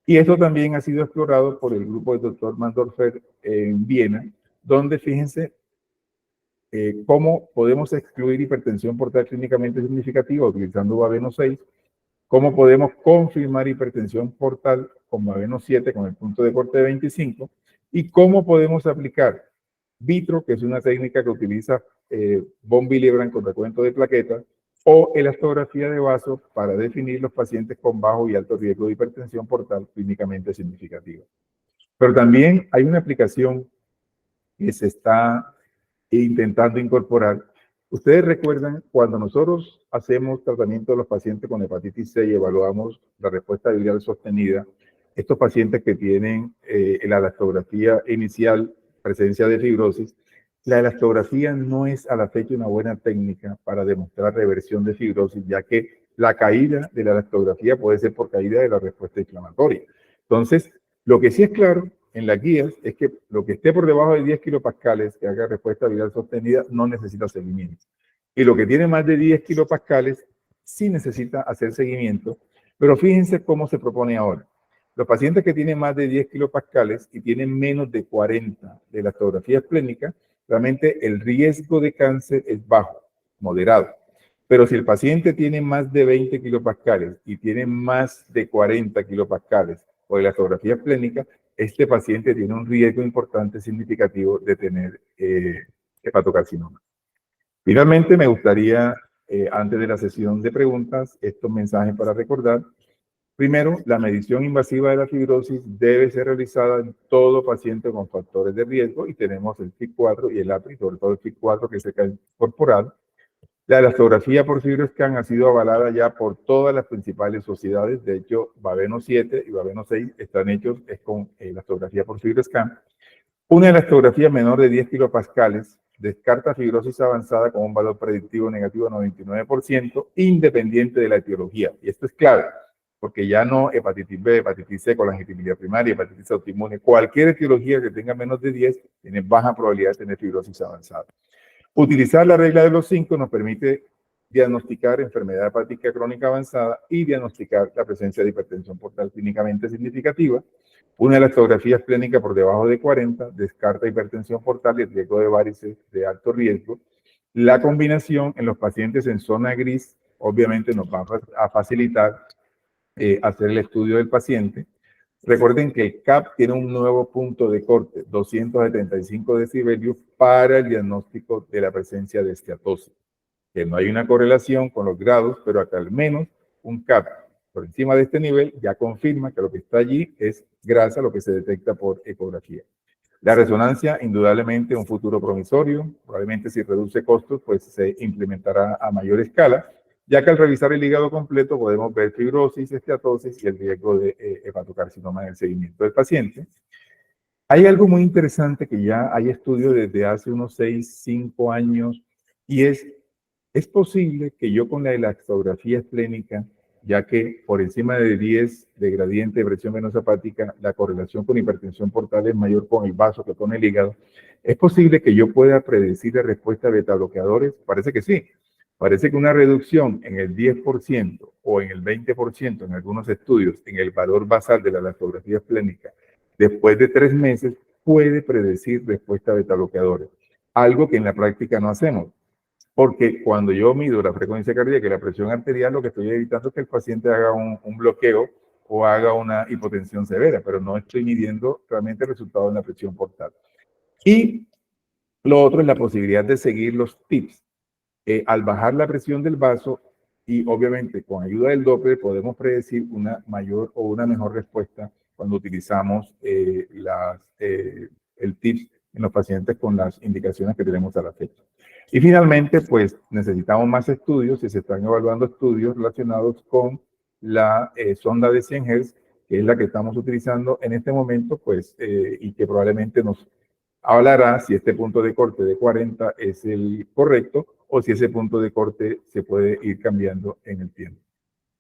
Y esto también ha sido explorado por el grupo del doctor Mandorfer en Viena, donde fíjense cómo podemos excluir hipertensión portal clínicamente significativa utilizando Babeno 6, cómo podemos confirmar hipertensión portal con Babeno 7 con el punto de corte de 25, y cómo podemos aplicar vitro, que es una técnica que utiliza von Willebrand con recuento de plaquetas, o elastografía de vaso para definir los pacientes con bajo y alto riesgo de hipertensión portal clínicamente significativa. Pero también hay una aplicación que se está intentando incorporar. Ustedes recuerdan cuando nosotros hacemos tratamiento de los pacientes con hepatitis C y evaluamos la respuesta biliar sostenida, estos pacientes que tienen la elastografía inicial, presencia de fibrosis, la elastografía no es a la fecha una buena técnica para demostrar reversión de fibrosis, ya que la caída de la elastografía puede ser por caída de la respuesta inflamatoria. Entonces, lo que sí es claro en las guías es que lo que esté por debajo de 10 kilopascales, que haga respuesta biliar sostenida, no necesita seguimiento. Y lo que tiene más de 10 kilopascales sí necesita hacer seguimiento. Pero fíjense cómo se propone ahora. Los pacientes que tienen más de 10 kilopascales y tienen menos de 40 de la elastografía esplénica, realmente el riesgo de cáncer es bajo, moderado. Pero si el paciente tiene más de 20 kilopascales y tiene más de 40 kilopascales, o elastografía esplénica, este paciente tiene un riesgo importante, significativo de tener hepatocarcinoma. Finalmente, me gustaría, antes de la sesión de preguntas, estos mensajes para recordar. Primero, la medición invasiva de la fibrosis debe ser realizada en todo paciente con factores de riesgo y tenemos el FIB4 y el APRI, sobre todo el FIB4 que es el corporal. La elastografía por FibroScan ha sido avalada ya por todas las principales sociedades. De hecho, Baveno 7 y Baveno 6 están hechos con elastografía por FibroScan. Una elastografía menor de 10 kilopascales descarta fibrosis avanzada con un valor predictivo negativo de 99%, independiente de la etiología. Y esto es clave, porque ya no hepatitis B, hepatitis C, colangitis primaria, hepatitis autoinmune, cualquier etiología que tenga menos de 10 tiene baja probabilidad de tener fibrosis avanzada. Utilizar la regla de los 5 nos permite diagnosticar enfermedad hepática crónica avanzada y diagnosticar la presencia de hipertensión portal clínicamente significativa. Una elastografía esplénica por debajo de 40 descarta hipertensión portal y el riesgo de varices de alto riesgo. La combinación en los pacientes en zona gris obviamente nos va a facilitar hacer el estudio del paciente. Recuerden que el CAP tiene un nuevo punto de corte, 275 decibelios, para el diagnóstico de la presencia de esteatosis. Que no hay una correlación con los grados, pero acá al menos un CAP por encima de este nivel ya confirma que lo que está allí es grasa, lo que se detecta por ecografía. La resonancia, indudablemente un futuro promisorio, probablemente si reduce costos, pues se implementará a mayor escala, ya que al revisar el hígado completo podemos ver fibrosis, esteatosis y el riesgo de hepatocarcinoma en el seguimiento del paciente. Hay algo muy interesante que ya hay estudios desde hace unos 6, 5 años, y es posible que yo con la elastografía esplénica, ya que por encima de 10 de gradiente de presión venosa hepática, la correlación con hipertensión portal es mayor con el vaso que con el hígado, es posible que yo pueda predecir la respuesta de beta bloqueadores. Parece que sí. Parece que una reducción en el 10% o en el 20% en algunos estudios en el valor basal de la elastografía esplénica después de 3 meses puede predecir respuesta beta bloqueadores. Algo que en la práctica no hacemos. Porque cuando yo mido la frecuencia cardíaca y la presión arterial, lo que estoy evitando es que el paciente haga un bloqueo o haga una hipotensión severa, pero no estoy midiendo realmente el resultado en la presión portal. Y lo otro es la posibilidad de seguir los tips. Al bajar la presión del vaso y obviamente con ayuda del Doppler podemos predecir una mayor o una mejor respuesta cuando utilizamos el tips en los pacientes con las indicaciones que tenemos a la fecha. Y finalmente, pues necesitamos más estudios y se están evaluando estudios relacionados con la sonda de 100 Hz, que es la que estamos utilizando en este momento, pues, y que probablemente nos hablará si este punto de corte de 40 es el correcto o si ese punto de corte se puede ir cambiando en el tiempo.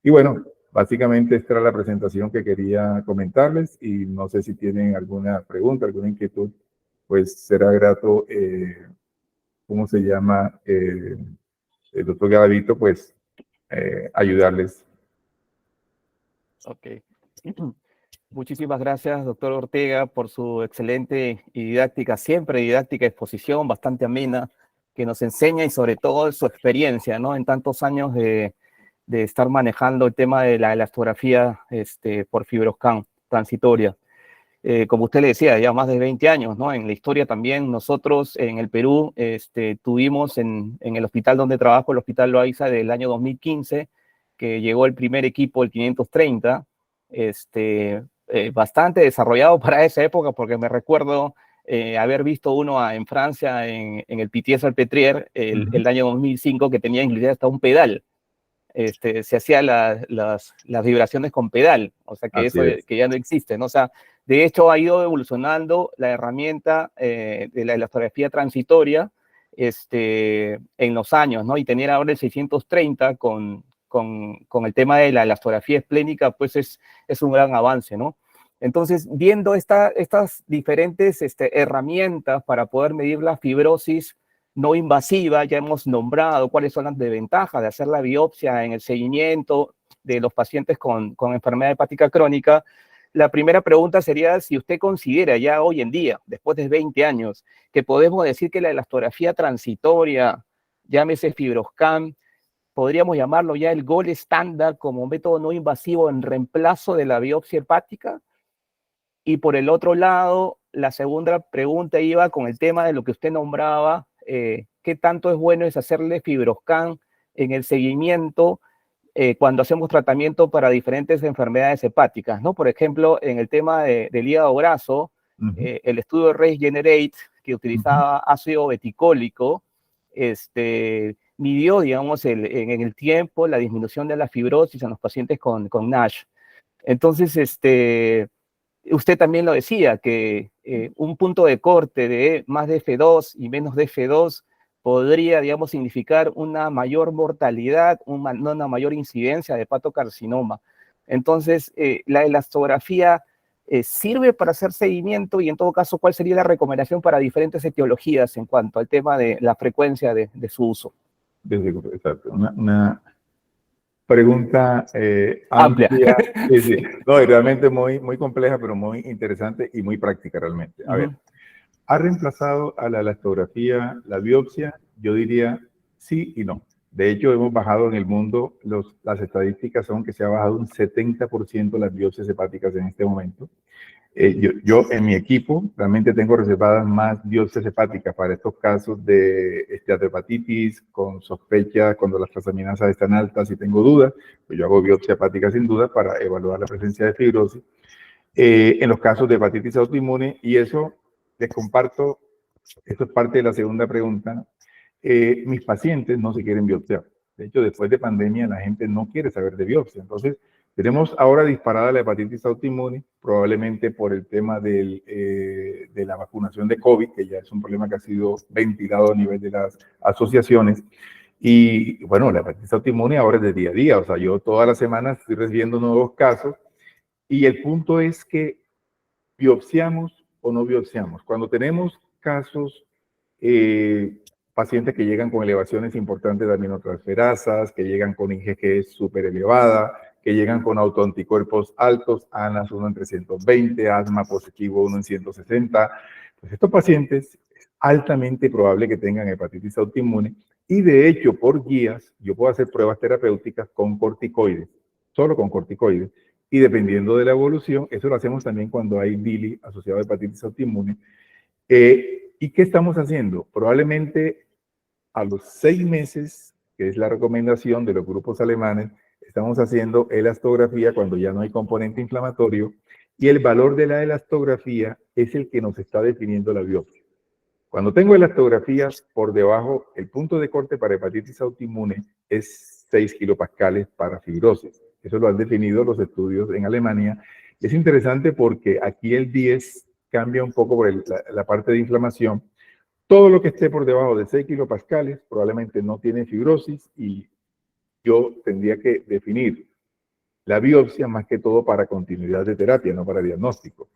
Y bueno, básicamente esta era la presentación que quería comentarles y no sé si tienen alguna pregunta, alguna inquietud, pues será grato, ¿cómo se llama? El doctor Garavito, pues ayudarles. Ok. Muchísimas gracias, doctor Ortega, por su excelente y didáctica, siempre didáctica exposición, bastante amena, que nos enseña y sobre todo su experiencia, ¿no? En tantos años de estar manejando el tema de la elastografía por FibroScan transitoria. Como usted le decía, ya más de 20 años, ¿no? En la historia también nosotros en el Perú tuvimos en el hospital donde trabajo, el Hospital Loaiza, del año 2015, que llegó el primer equipo, el 530, bastante desarrollado para esa época, porque me recuerdo haber visto uno en Francia, en el Pitié-Salpêtrière, el año 2005, que tenía inclusive hasta un pedal. Se hacía las vibraciones con pedal, o sea que eso que ya no existe, ¿no? O sea, de hecho ha ido evolucionando la herramienta de la elastografía transitoria en los años, ¿no? Y tener ahora el 630 con el tema de la elastografía esplénica, pues es un gran avance, ¿no? Entonces, viendo estas diferentes herramientas para poder medir la fibrosis no invasiva, ya hemos nombrado cuáles son las desventajas de hacer la biopsia en el seguimiento de los pacientes con enfermedad hepática crónica. La primera pregunta sería si usted considera ya hoy en día, después de 20 años, que podemos decir que la elastografía transitoria, llámese FibroScan, podríamos llamarlo ya el gold estándar como método no invasivo en reemplazo de la biopsia hepática. Y por el otro lado, la segunda pregunta iba con el tema de lo que usted nombraba, ¿qué tanto es bueno es hacerle FibroScan en el seguimiento cuando hacemos tratamiento para diferentes enfermedades hepáticas, ¿no? Por ejemplo, en el tema del hígado graso, el estudio de RaceGenerate, que utilizaba ácido beticólico, midió, digamos, en el tiempo la disminución de la fibrosis en los pacientes con NASH. Entonces, usted también lo decía, que un punto de corte de más de F2 y menos de F2 podría, digamos, significar una mayor mortalidad, una mayor incidencia de hepatocarcinoma. Entonces, la elastografía sirve para hacer seguimiento y, en todo caso, ¿cuál sería la recomendación para diferentes etiologías en cuanto al tema de la frecuencia de su uso? Exacto. Una pregunta Amplia. amplia. Sí, sí. No, y realmente muy, muy compleja, pero muy interesante y muy práctica realmente. A ver, ¿ha reemplazado a la elastografía la biopsia? Yo diría sí y no. De hecho, hemos bajado en el mundo, las estadísticas son que se ha bajado un 70% las biopsias hepáticas en este momento. Yo en mi equipo realmente tengo reservadas más biopsias hepáticas para estos casos de esteatohepatitis con sospecha cuando las transaminasas están altas y tengo dudas, pues yo hago biopsia hepática sin duda para evaluar la presencia de fibrosis. En los casos de hepatitis autoinmune, y eso les comparto, esto es parte de la segunda pregunta, mis pacientes no se quieren biopsiar. De hecho, después de pandemia la gente no quiere saber de biopsia. Entonces, tenemos ahora disparada la hepatitis autoinmune, probablemente por el tema de la vacunación de COVID, que ya es un problema que ha sido ventilado a nivel de las asociaciones. Y bueno, la hepatitis autoinmune ahora es de día a día. O sea, yo todas las semanas estoy recibiendo nuevos casos. Y el punto es que biopsiamos o no biopsiamos. Cuando tenemos casos, pacientes que llegan con elevaciones importantes de aminotransferasas, que llegan con IgG súper elevada, que llegan con autoanticuerpos altos, ANAS 1 en 320, asma positivo 1 en 160, pues estos pacientes es altamente probable que tengan hepatitis autoinmune y de hecho por guías yo puedo hacer pruebas terapéuticas con corticoides, solo con corticoides, y dependiendo de la evolución, eso lo hacemos también cuando hay DILI asociado a hepatitis autoinmune. ¿Y qué estamos haciendo? Probablemente a los 6 meses, que es la recomendación de los grupos alemanes, estamos haciendo elastografía cuando ya no hay componente inflamatorio y el valor de la elastografía es el que nos está definiendo la biopsia. Cuando tengo elastografías por debajo, el punto de corte para hepatitis autoinmune es 6 kilopascales para fibrosis. Eso lo han definido los estudios en Alemania. Es interesante porque aquí el 10 cambia un poco por la parte de inflamación. Todo lo que esté por debajo de 6 kilopascales probablemente no tiene fibrosis y yo tendría que definir la biopsia más que todo para continuidad de terapia, no para diagnóstico.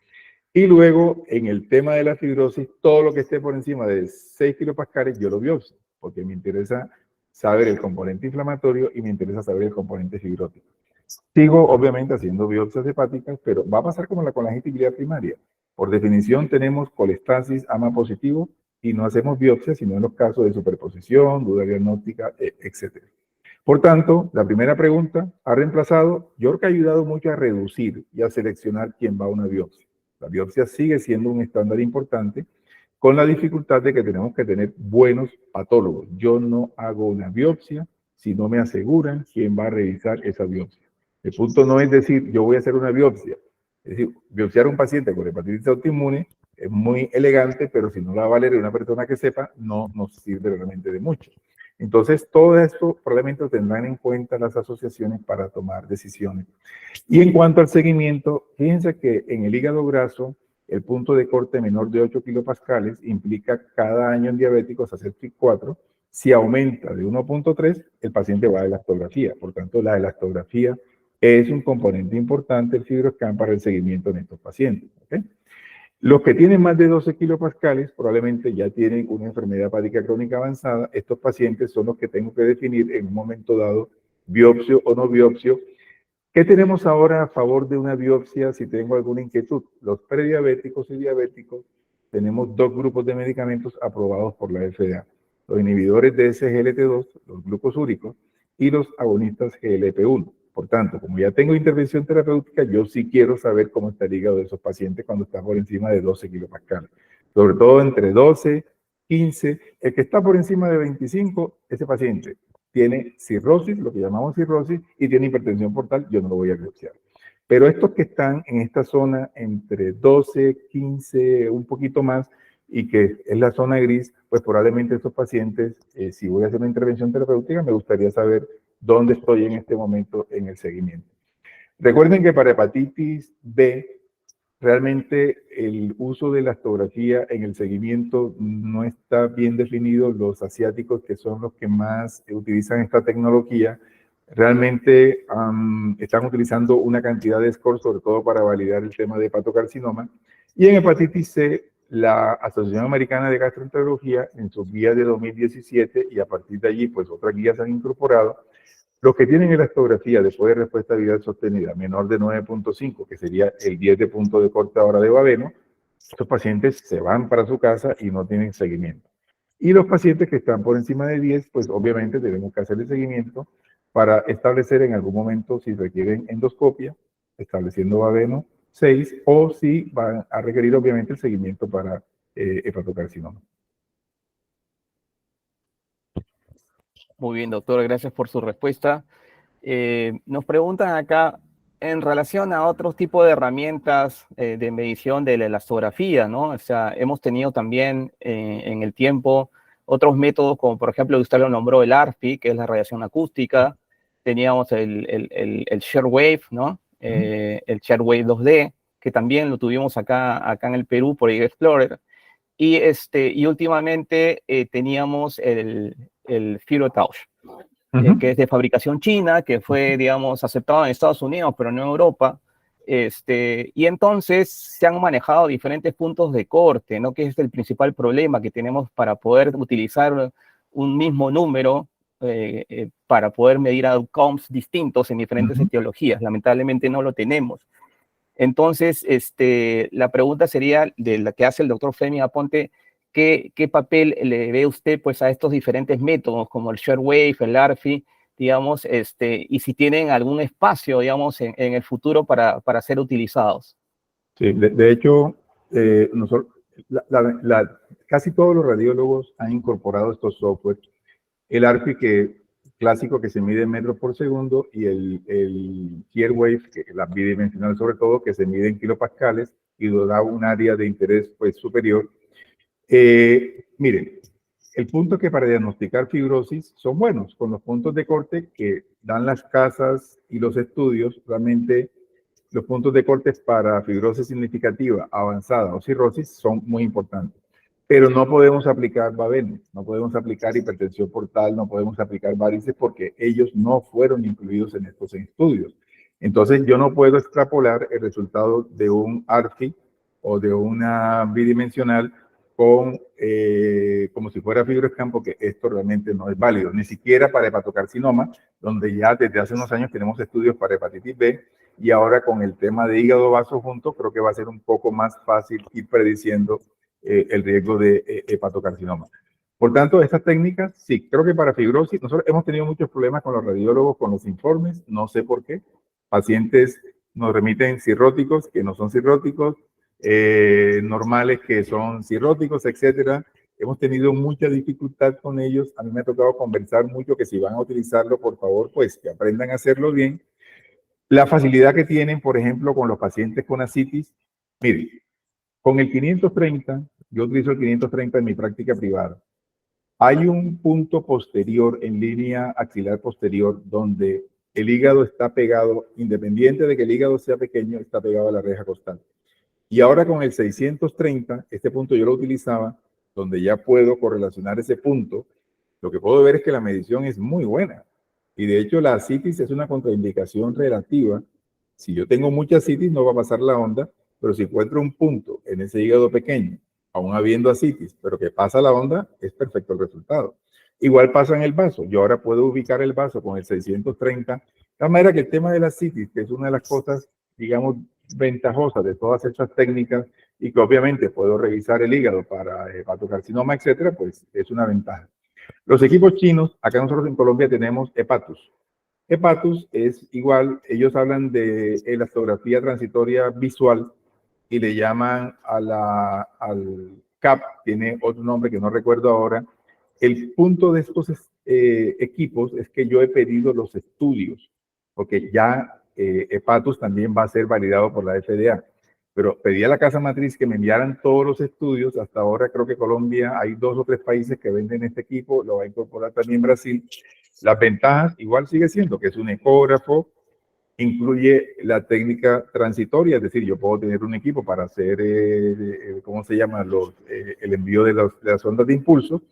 Y luego, en el tema de la fibrosis, todo lo que esté por encima de 6 kilopascales, yo lo biopsio, porque me interesa saber el componente inflamatorio y me interesa saber el componente fibrótico. Sigo, obviamente, haciendo biopsias hepáticas, pero va a pasar como con la agitibilidad primaria. Por definición, tenemos colestasis, AMA positivo, y no hacemos biopsia, sino en los casos de superposición, duda diagnóstica, etc. Por tanto, la primera pregunta, ¿ha reemplazado? Yo creo que ha ayudado mucho a reducir y a seleccionar quién va a una biopsia. La biopsia sigue siendo un estándar importante, con la dificultad de que tenemos que tener buenos patólogos. Yo no hago una biopsia si no me aseguran quién va a revisar esa biopsia. El punto no es decir, yo voy a hacer una biopsia. Es decir, biopsiar a un paciente con hepatitis autoinmune es muy elegante, pero si no la va a leer una persona que sepa, no nos sirve realmente de mucho. Entonces, todo esto probablemente tendrán en cuenta las asociaciones para tomar decisiones. Y en cuanto al seguimiento, fíjense que en el hígado graso, el punto de corte menor de 8 kilopascales implica cada año en diabéticos hacer FIB4. Si aumenta de 1.3, el paciente va a elastografía. Por tanto, la elastografía es un componente importante del FibroScan para el seguimiento en estos pacientes. ¿Okay? Los que tienen más de 12 kilopascales probablemente ya tienen una enfermedad hepática crónica avanzada. Estos pacientes son los que tengo que definir en un momento dado, biopsio o no biopsio. ¿Qué tenemos ahora a favor de una biopsia si tengo alguna inquietud? Los prediabéticos y diabéticos tenemos 2 grupos de medicamentos aprobados por la FDA. Los inhibidores de SGLT2, los glucosúricos, y los agonistas GLP-1. Por tanto, como ya tengo intervención terapéutica, yo sí quiero saber cómo está el hígado de esos pacientes cuando está por encima de 12 kilopascales. Sobre todo entre 12, 15. El que está por encima de 25, ese paciente tiene cirrosis, lo que llamamos cirrosis, y tiene hipertensión portal, yo no lo voy a biopsiar. Pero estos que están en esta zona entre 12, 15, un poquito más, y que es la zona gris, pues probablemente estos pacientes, si voy a hacer una intervención terapéutica, me gustaría saber dónde estoy en este momento en el seguimiento. Recuerden que para hepatitis B, realmente el uso de la astografía en el seguimiento no está bien definido. Los asiáticos, que son los que más utilizan esta tecnología, realmente están utilizando una cantidad de scores, sobre todo para validar el tema de hepatocarcinoma. Y en hepatitis C, la Asociación Americana de Gastroenterología, en sus guías de 2017, y a partir de allí, pues otras guías han incorporado, los que tienen elastografía después de respuesta viral sostenida menor de 9.5, que sería el 10 de punto de corte ahora de Baveno, estos pacientes se van para su casa y no tienen seguimiento. Y los pacientes que están por encima de 10, pues obviamente tenemos que hacer el seguimiento para establecer en algún momento si requieren endoscopia, estableciendo Baveno 6, o si van a requerir obviamente el seguimiento para hepatocarcinoma. Muy bien, doctor, gracias por su respuesta. Nos preguntan acá en relación a otros tipos de herramientas de medición de la elastografía, ¿no? O sea, hemos tenido también en el tiempo otros métodos, como por ejemplo, usted lo nombró, el ARFI, que es la radiación acústica. Teníamos el Sharewave, ¿no? El Sharewave 2D, que también lo tuvimos acá en el Perú por Explorer. Y últimamente teníamos el FibroTouch, que es de fabricación china, que fue, digamos, aceptado en Estados Unidos, pero no en Europa. Y entonces se han manejado diferentes puntos de corte, ¿no? Que es el principal problema que tenemos para poder utilizar un mismo número para poder medir outcomes distintos en diferentes etiologías. Lamentablemente no lo tenemos. Entonces, la pregunta sería, de la que hace el doctor Fleming Aponte, ¿qué papel le ve usted pues, a estos diferentes métodos, como el Sharewave, el ARFI, digamos, y si tienen algún espacio, digamos, en el futuro para ser utilizados? Sí, de hecho, casi todos los radiólogos han incorporado estos software. El ARFI, clásico, que se mide en metros por segundo, y el Sharewave, que es la bidimensional sobre todo, que se mide en kilopascales y da un área de interés pues, superior. Miren, el punto es que para diagnosticar fibrosis son buenos, con los puntos de corte que dan las casas y los estudios. Realmente los puntos de corte para fibrosis significativa, avanzada o cirrosis son muy importantes. Pero no podemos aplicar Baveno, no podemos aplicar hipertensión portal, no podemos aplicar varices porque ellos no fueron incluidos en estos estudios. Entonces yo no puedo extrapolar el resultado de un ARFI o de una bidimensional como si fuera FibroScan, porque esto realmente no es válido, ni siquiera para hepatocarcinoma, donde ya desde hace unos años tenemos estudios para hepatitis B, y ahora con el tema de hígado vaso junto, creo que va a ser un poco más fácil ir prediciendo el riesgo de hepatocarcinoma. Por tanto, estas técnicas, sí, creo que para fibrosis, nosotros hemos tenido muchos problemas con los radiólogos, con los informes, no sé por qué. Pacientes nos remiten cirróticos que no son cirróticos, normales que son cirróticos, etcétera. Hemos tenido mucha dificultad con ellos. A mí me ha tocado conversar mucho que si van a utilizarlo, por favor, pues que aprendan a hacerlo bien. La facilidad que tienen, por ejemplo, con los pacientes con ascitis. Miren, con el 530, yo utilizo el 530 en mi práctica privada. Hay un punto posterior, en línea axilar posterior, donde el hígado está pegado, independiente de que el hígado sea pequeño, está pegado a la reja costal. Y ahora con el 630, este punto yo lo utilizaba, donde ya puedo correlacionar ese punto. Lo que puedo ver es que la medición es muy buena. Y de hecho la ascitis es una contraindicación relativa. Si yo tengo mucha ascitis no va a pasar la onda, pero si encuentro un punto en ese hígado pequeño, aún habiendo ascitis, pero que pasa la onda, es perfecto el resultado. Igual pasa en el vaso. Yo ahora puedo ubicar el vaso con el 630. De tal manera que el tema de la ascitis, que es una de las cosas, digamos, ventajosas de todas estas técnicas, y que obviamente puedo revisar el hígado para hepatocarcinoma, etcétera, pues es una ventaja. Los equipos chinos, acá nosotros en Colombia tenemos Hepatus. Hepatus es igual, ellos hablan de elastografía transitoria visual y le llaman al CAP, tiene otro nombre que no recuerdo ahora. El punto de estos equipos es que yo he pedido los estudios, porque ya Hepatus también va a ser validado por la FDA. Pero pedí a la casa matriz que me enviaran todos los estudios. Hasta ahora creo que Colombia hay 2 o 3 países que venden este equipo, lo va a incorporar también Brasil. Las ventajas igual sigue siendo que es un ecógrafo, incluye la técnica transitoria, es decir, yo puedo tener un equipo para hacer, ¿cómo se llama? El envío de las ondas de impulso,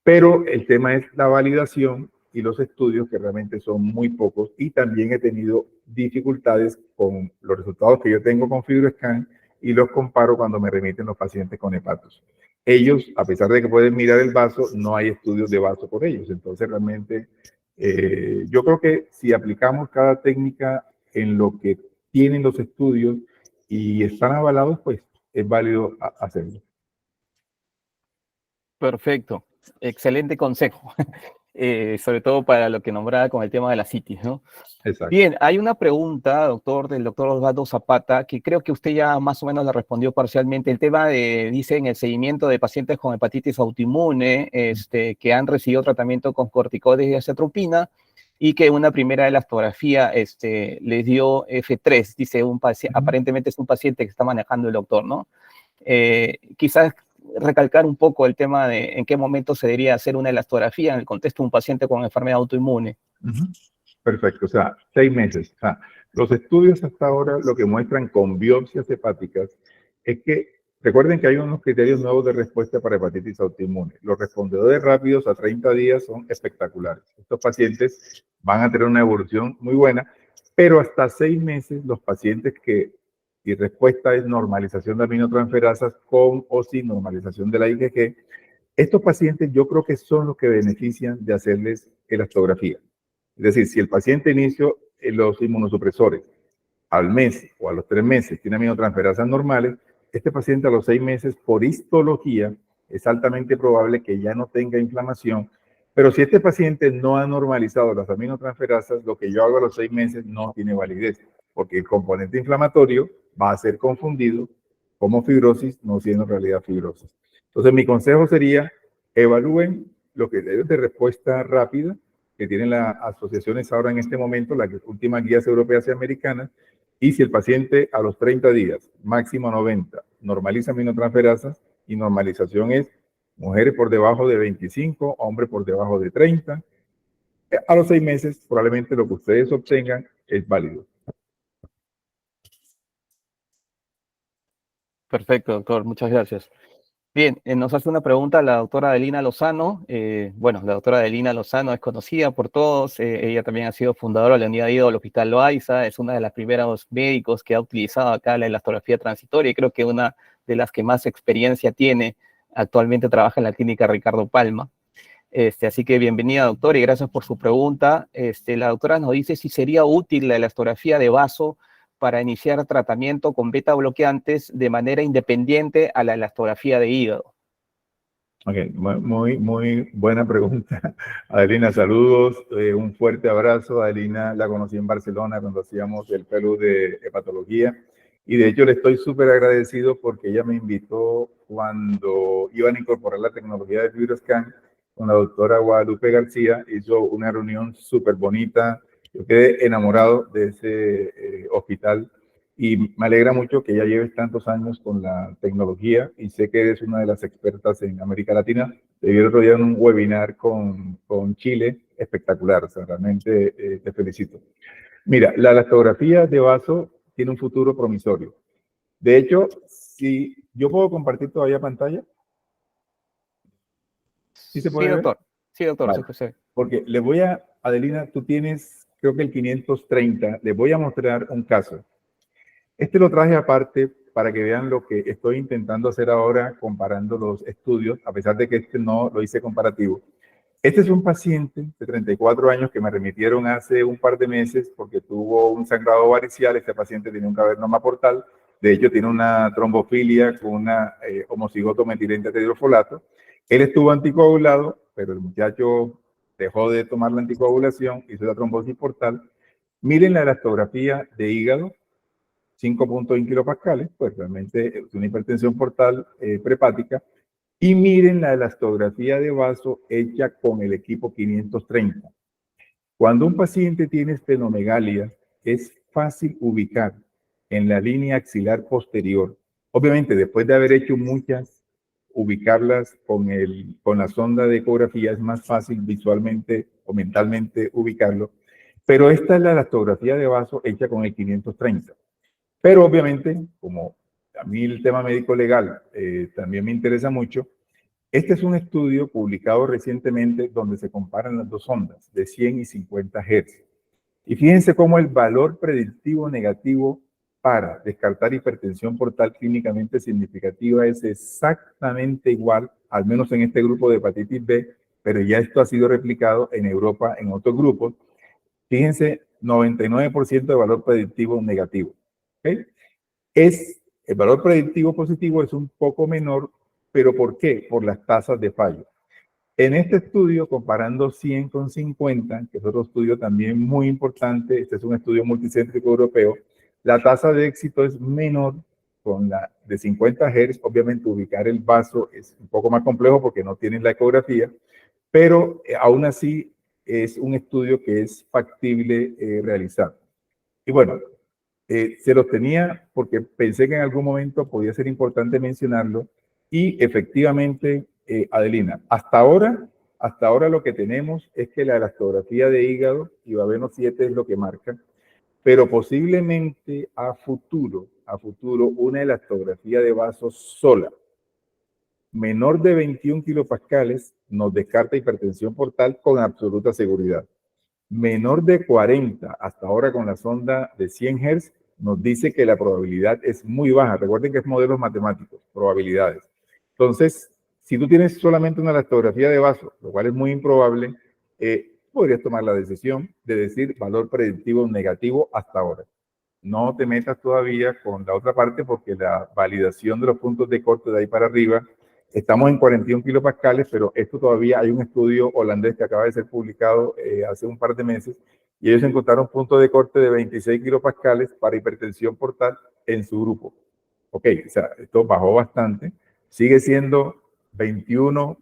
pero el tema es la validación y los estudios, que realmente son muy pocos, y también he tenido dificultades con los resultados que yo tengo con FibroScan y los comparo cuando me remiten los pacientes con Hepatus. Ellos, a pesar de que pueden mirar el vaso, no hay estudios de vaso por ellos. Entonces, realmente, yo creo que si aplicamos cada técnica en lo que tienen los estudios y están avalados, pues es válido hacerlo. Perfecto, excelente consejo, sobre todo para lo que nombraba con el tema de la citis, ¿no? Exacto. Bien, hay una pregunta, doctor, del doctor Osvaldo Zapata, que creo que usted ya más o menos la respondió parcialmente. El tema dice, en el seguimiento de pacientes con hepatitis autoinmune, que han recibido tratamiento con corticoides y acetropina, y que una primera elastografía les dio F3, dice aparentemente es un paciente que está manejando el doctor, ¿no? Quizás recalcar un poco el tema de en qué momento se debería hacer una elastografía en el contexto de un paciente con enfermedad autoinmune. Perfecto, o sea, 6 meses. O sea, los estudios hasta ahora lo que muestran con biopsias hepáticas es que, recuerden que hay unos criterios nuevos de respuesta para hepatitis autoinmune. Los respondedores rápidos a 30 días son espectaculares. Estos pacientes van a tener una evolución muy buena, pero hasta 6 meses los pacientes y respuesta es normalización de aminotransferasas con o sin normalización de la IgG. Estos pacientes yo creo que son los que benefician de hacerles elastografía. Es decir, si el paciente inició los inmunosupresores al mes o a los 3 meses tiene aminotransferasas normales, este paciente a los 6 meses, por histología, es altamente probable que ya no tenga inflamación. Pero si este paciente no ha normalizado las aminotransferasas, lo que yo hago a los 6 meses no tiene validez, porque el componente inflamatorio va a ser confundido como fibrosis, no siendo en realidad fibrosis. Entonces, mi consejo sería, evalúen lo que es de respuesta rápida, que tienen las asociaciones ahora en este momento, las últimas guías europeas y americanas, y si el paciente a los 30 días, máximo 90, normaliza aminotransferasas, y normalización es mujeres por debajo de 25, hombres por debajo de 30, a los 6 meses probablemente lo que ustedes obtengan es válido. Perfecto, doctor, muchas gracias. Bien, nos hace una pregunta la doctora Adelina Lozano. Bueno, la doctora Adelina Lozano es conocida por todos. Ella también ha sido fundadora de la unidad de hígado del Hospital Loaiza. Es una de las primeros médicos que ha utilizado acá la elastografía transitoria y creo que una de las que más experiencia tiene. Actualmente trabaja en la clínica Ricardo Palma. Así que bienvenida, doctora, y gracias por su pregunta. La doctora nos dice si sería útil la elastografía de vaso para iniciar tratamiento con beta bloqueantes de manera independiente a la elastografía de hígado. Ok, muy buena pregunta. Adelina, saludos, un fuerte abrazo. Adelina la conocí en Barcelona cuando hacíamos el fellow de hepatología y de hecho le estoy súper agradecido porque ella me invitó cuando iban a incorporar la tecnología de FibroScan con la doctora Guadalupe García. Hizo una reunión súper bonita. Yo quedé enamorado de ese hospital. Y me alegra mucho que ya lleves tantos años con la tecnología y sé que eres una de las expertas en América Latina. Te vi el otro día en un webinar con Chile, espectacular, o sea, realmente te felicito. Mira, la elastografía de vaso tiene un futuro promisorio. De hecho, si yo puedo compartir todavía pantalla. ¿Sí se puede ver? Sí, doctor, vale. sí. Porque le voy a, Adelina, tú tienes, creo que el 530, le voy a mostrar un caso. Este lo traje aparte para que vean lo que estoy intentando hacer ahora comparando los estudios, a pesar de que este no lo hice comparativo. Este es un paciente de 34 años que me remitieron hace un par de meses porque tuvo un sangrado varicial. Este paciente tiene un cavernoma portal, de hecho tiene una trombofilia con una homocigoto metilente hidrofolato. Él estuvo anticoagulado, pero el muchacho dejó de tomar la anticoagulación, hizo la trombosis portal. Miren la elastografía de hígado, 5.1 kilopascales, pues realmente es una hipertensión portal prehepática. Y miren la elastografía de vaso hecha con el equipo 530. Cuando un paciente tiene esplenomegalia, es fácil ubicar en la línea axilar posterior. Obviamente, después de haber hecho muchas, ubicarlas con la sonda de ecografía es más fácil visualmente o mentalmente ubicarlo. Pero esta es la elastografía de vaso hecha con el 530. Pero obviamente, como a mí el tema médico legal también me interesa mucho, este es un estudio publicado recientemente donde se comparan las dos ondas de 100 y 50 Hz. Y fíjense cómo el valor predictivo negativo para descartar hipertensión portal clínicamente significativa es exactamente igual, al menos en este grupo de hepatitis B, pero ya esto ha sido replicado en Europa en otros grupos. Fíjense, 99% de valor predictivo negativo. ¿Okay? El valor predictivo positivo es un poco menor, pero ¿por qué? Por las tasas de fallo. En este estudio, comparando 100 con 50, que es otro estudio también muy importante, este es un estudio multicéntrico europeo, la tasa de éxito es menor con la de 50 Hz. Obviamente ubicar el vaso es un poco más complejo porque no tienen la ecografía, pero aún así es un estudio que es factible realizar. Y bueno, se los tenía porque pensé que en algún momento podía ser importante mencionarlo y efectivamente, Adelina, hasta ahora lo que tenemos es que la elastografía de hígado y Babeno 7 es lo que marca, pero posiblemente a futuro una elastografía de vasos sola, menor de 21 kilopascales, nos descarta hipertensión portal con absoluta seguridad. Menor de 40, hasta ahora con la sonda de 100 Hz, nos dice que la probabilidad es muy baja. Recuerden que es modelos matemáticos, probabilidades. Entonces, si tú tienes solamente una elastografía de vaso, lo cual es muy improbable, podrías tomar la decisión de decir valor predictivo negativo hasta ahora. No te metas todavía con la otra parte porque la validación de los puntos de corte de ahí para arriba, estamos en 41 kilopascales, pero esto todavía hay un estudio holandés que acaba de ser publicado hace un par de meses y ellos encontraron puntos de corte de 26 kilopascales para hipertensión portal en su grupo. Ok, o sea, esto bajó bastante, sigue siendo 21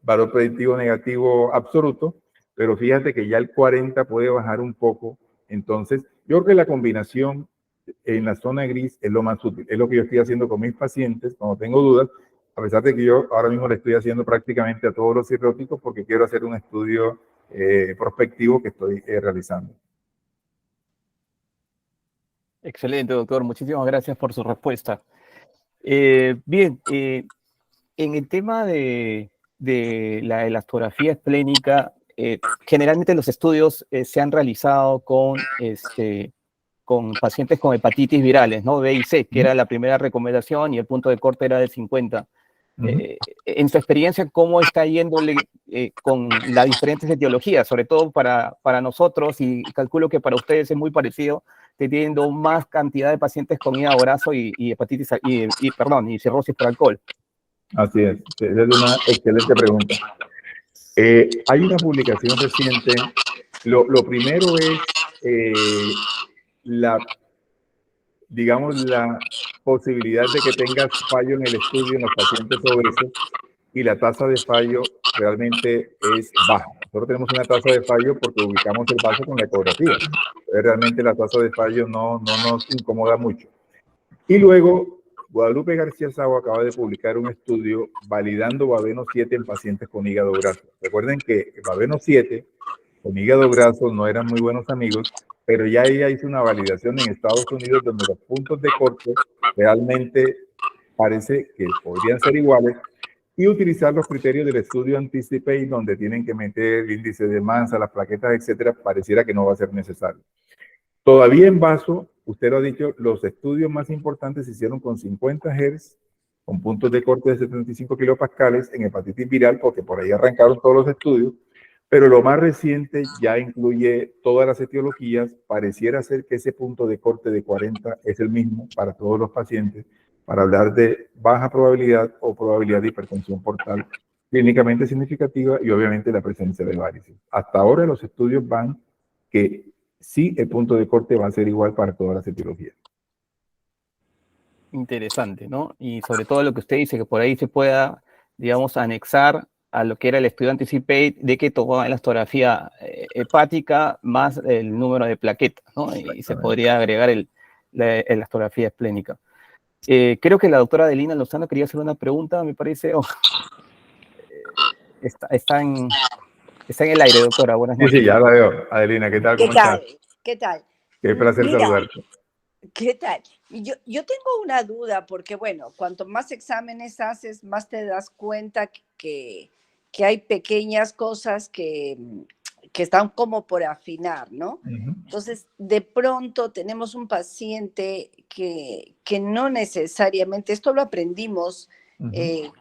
valor predictivo negativo absoluto, pero fíjate que ya el 40 puede bajar un poco. Entonces, yo creo que la combinación en la zona gris es lo más útil. Es lo que yo estoy haciendo con mis pacientes cuando tengo dudas, a pesar de que yo ahora mismo le estoy haciendo prácticamente a todos los cirróticos porque quiero hacer un estudio prospectivo que estoy realizando. Excelente, doctor. Muchísimas gracias por su respuesta. Bien, en el tema de la elastografía esplénica, generalmente los estudios se han realizado con pacientes con hepatitis virales, ¿no? B y C, que era la primera recomendación y el punto de corte era de 50. En su experiencia, ¿cómo está yéndole con las diferentes etiologías? Sobre todo para nosotros, y calculo que para ustedes es muy parecido, teniendo más cantidad de pacientes con hígado graso y hepatitis y cirrosis por alcohol. Así es, esa es una excelente pregunta. Hay una publicación reciente. Lo primero es la posibilidad de que tengas fallo en el estudio en los pacientes obesos y la tasa de fallo realmente es baja. Nosotros tenemos una tasa de fallo porque ubicamos el vaso con la ecografía. Realmente la tasa de fallo no nos incomoda mucho. Y luego, Guadalupe García Sago acaba de publicar un estudio validando Babeno 7 en pacientes con hígado graso. Recuerden que Babeno 7 con hígado graso no eran muy buenos amigos, pero ya ella hizo una validación en Estados Unidos donde los puntos de corte realmente parece que podrían ser iguales y utilizar los criterios del estudio Anticipate donde tienen que meter el índice de Mansa, las plaquetas, etcétera, pareciera que no va a ser necesario. Todavía en vaso, usted lo ha dicho, los estudios más importantes se hicieron con 50 Hz, con puntos de corte de 75 kilopascales en hepatitis viral, porque por ahí arrancaron todos los estudios, pero lo más reciente ya incluye todas las etiologías. Pareciera ser que ese punto de corte de 40 es el mismo para todos los pacientes, para hablar de baja probabilidad o probabilidad de hipertensión portal clínicamente significativa y obviamente la presencia de varices. Hasta ahora los estudios van que sí el punto de corte va a ser igual para todas las etiologías. Interesante, ¿no? Y sobre todo lo que usted dice, que por ahí se pueda, digamos, anexar a lo que era el estudio Anticipate, de que tomaba elastografía hepática más el número de plaquetas, ¿no? Y se podría agregar la elastografía esplénica. Creo que la doctora Adelina Lozano quería hacer una pregunta, me parece. Está en el aire, doctora. Buenas noches. Sí, ya la veo. Adelina, ¿qué tal? ¿Cómo estás? ¿Qué tal? Qué placer Mira, saludarte. ¿qué tal? Yo tengo una duda porque, bueno, cuanto más exámenes haces, más te das cuenta que hay pequeñas cosas que están como por afinar, ¿no? Entonces, de pronto tenemos un paciente que no necesariamente, esto lo aprendimos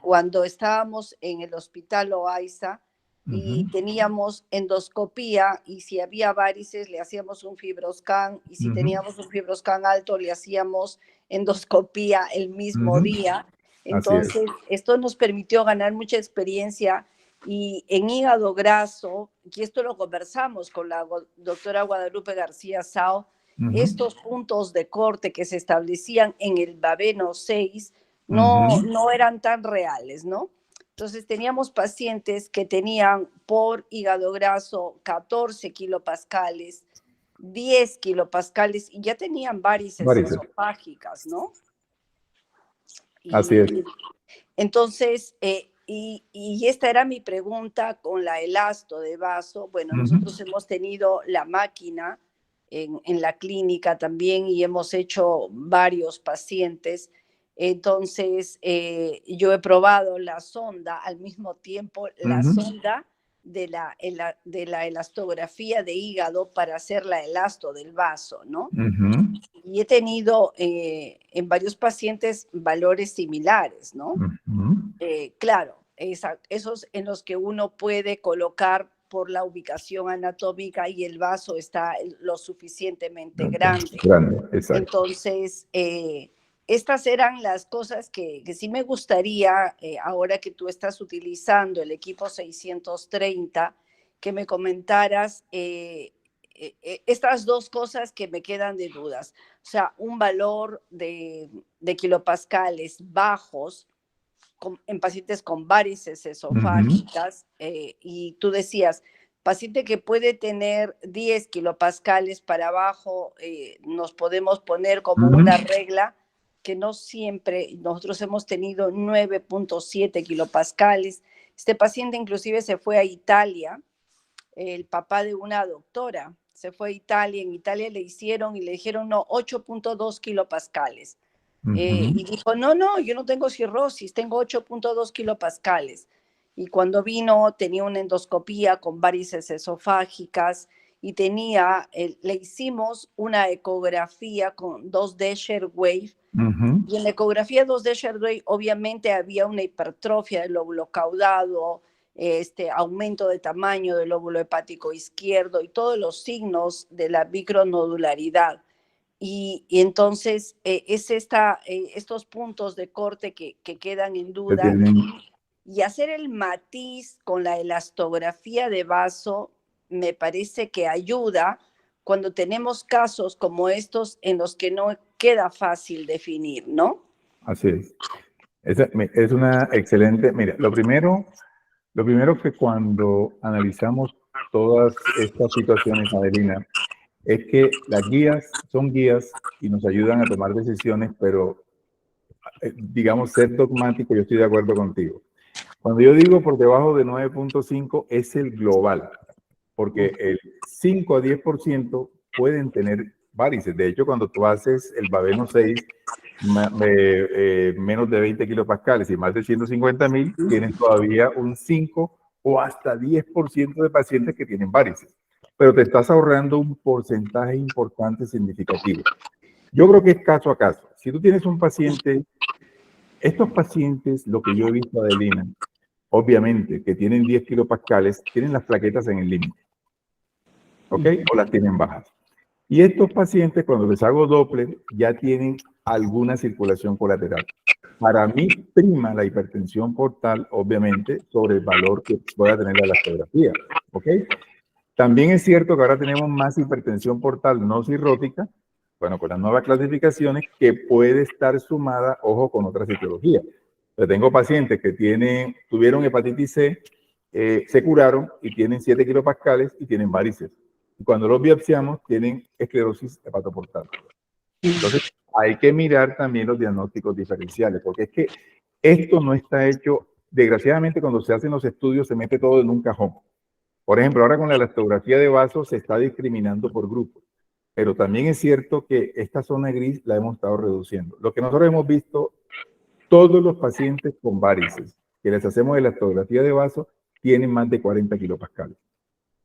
cuando estábamos en el hospital Oaiza, y teníamos endoscopía, y si había varices le hacíamos un fibroscan, y si teníamos un fibroscan alto le hacíamos endoscopía el mismo día. Entonces, esto nos permitió ganar mucha experiencia. Y en hígado graso, y esto lo conversamos con la doctora Guadalupe García Sao, estos puntos de corte que se establecían en el Baveno 6 no eran tan reales, ¿no? Entonces teníamos pacientes que tenían por hígado graso 14 kilopascales, 10 kilopascales, y ya tenían varices esofágicas, ¿no? Así es. Entonces, y esta era mi pregunta con la elasto de vaso. Bueno, nosotros hemos tenido la máquina en la clínica también y hemos hecho varios pacientes. Entonces, yo he probado la sonda al mismo tiempo, la sonda de la elastografía de hígado para hacer la elasto del vaso, ¿no? Y he tenido en varios pacientes valores similares, ¿no? Claro, esos en los que uno puede colocar por la ubicación anatómica y el vaso está lo suficientemente grande. Exacto. Entonces, estas eran las cosas que sí me gustaría, ahora que tú estás utilizando el equipo 630, que me comentaras estas dos cosas que me quedan de dudas. O sea, un valor de kilopascales bajos en pacientes con varices esofágicas, y tú decías, paciente que puede tener 10 kilopascales para abajo, nos podemos poner como una regla que no siempre, nosotros hemos tenido 9.7 kilopascales. Este paciente inclusive se fue a Italia, el papá de una doctora, se fue a Italia, en Italia le hicieron y le dijeron no, 8.2 kilopascales. Y dijo, no, yo no tengo cirrosis, tengo 8.2 kilopascales. Y cuando vino tenía una endoscopía con varices esofágicas y le hicimos una ecografía con 2D Sherwave. Y en la ecografía 2D Sherwave obviamente había una hipertrofia del lóbulo caudado, aumento de tamaño del lóbulo hepático izquierdo y todos los signos de la micronodularidad. Y entonces estos puntos de corte que quedan en duda, y hacer el matiz con la elastografía de vaso me parece que ayuda cuando tenemos casos como estos en los que no queda fácil definir, ¿no? Así es. Es una excelente, mira, lo primero que cuando analizamos todas estas situaciones, Adelina, es que las guías son guías y nos ayudan a tomar decisiones, pero digamos ser dogmático, yo estoy de acuerdo contigo. Cuando yo digo por debajo de 9.5 es el global, porque el 5 a 10% pueden tener varices. De hecho, cuando tú haces el Baveno 6, menos de 20 kilopascales y más de 150.000, tienes todavía un 5 o hasta 10% de pacientes que tienen varices. Pero te estás ahorrando un porcentaje importante significativo. Yo creo que es caso a caso. Si tú tienes un paciente, estos pacientes, lo que yo he visto, Adelina, obviamente que tienen 10 kilopascales, tienen las plaquetas en el límite, ¿ok? O las tienen bajas. Y estos pacientes, cuando les hago Doppler, ya tienen alguna circulación colateral. Para mí, prima la hipertensión portal, obviamente, sobre el valor que pueda tener la elastografía, ¿ok? También es cierto que ahora tenemos más hipertensión portal no cirrótica, bueno, con las nuevas clasificaciones, que puede estar sumada, ojo, con otras etiologías. Yo tengo pacientes que tuvieron hepatitis C, se curaron y tienen 7 kilopascales y tienen varices. Y cuando los biopsiamos, tienen esclerosis hepatoportal. Entonces, hay que mirar también los diagnósticos diferenciales, porque es que esto no está hecho, desgraciadamente, cuando se hacen los estudios, se mete todo en un cajón. Por ejemplo, ahora con la elastografía de vasos se está discriminando por grupos, pero también es cierto que esta zona gris la hemos estado reduciendo. Lo que nosotros hemos visto, todos los pacientes con varices que les hacemos elastografía de vaso tienen más de 40 kilopascales.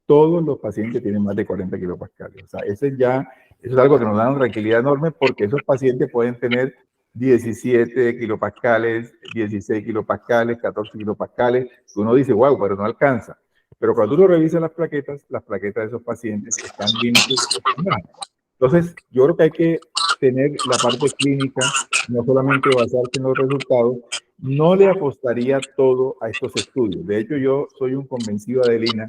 Todos los pacientes tienen más de 40 kilopascales. O sea, eso es algo que nos da una tranquilidad enorme porque esos pacientes pueden tener 17 kilopascales, 16 kilopascales, 14 kilopascales. Uno dice, wow, pero no alcanza. Pero cuando uno revisa las plaquetas de esos pacientes están bien posicionadas. Entonces, yo creo que hay que tener la parte clínica, no solamente basarse en los resultados. No le apostaría todo a estos estudios. De hecho, yo soy un convencido, Adelina,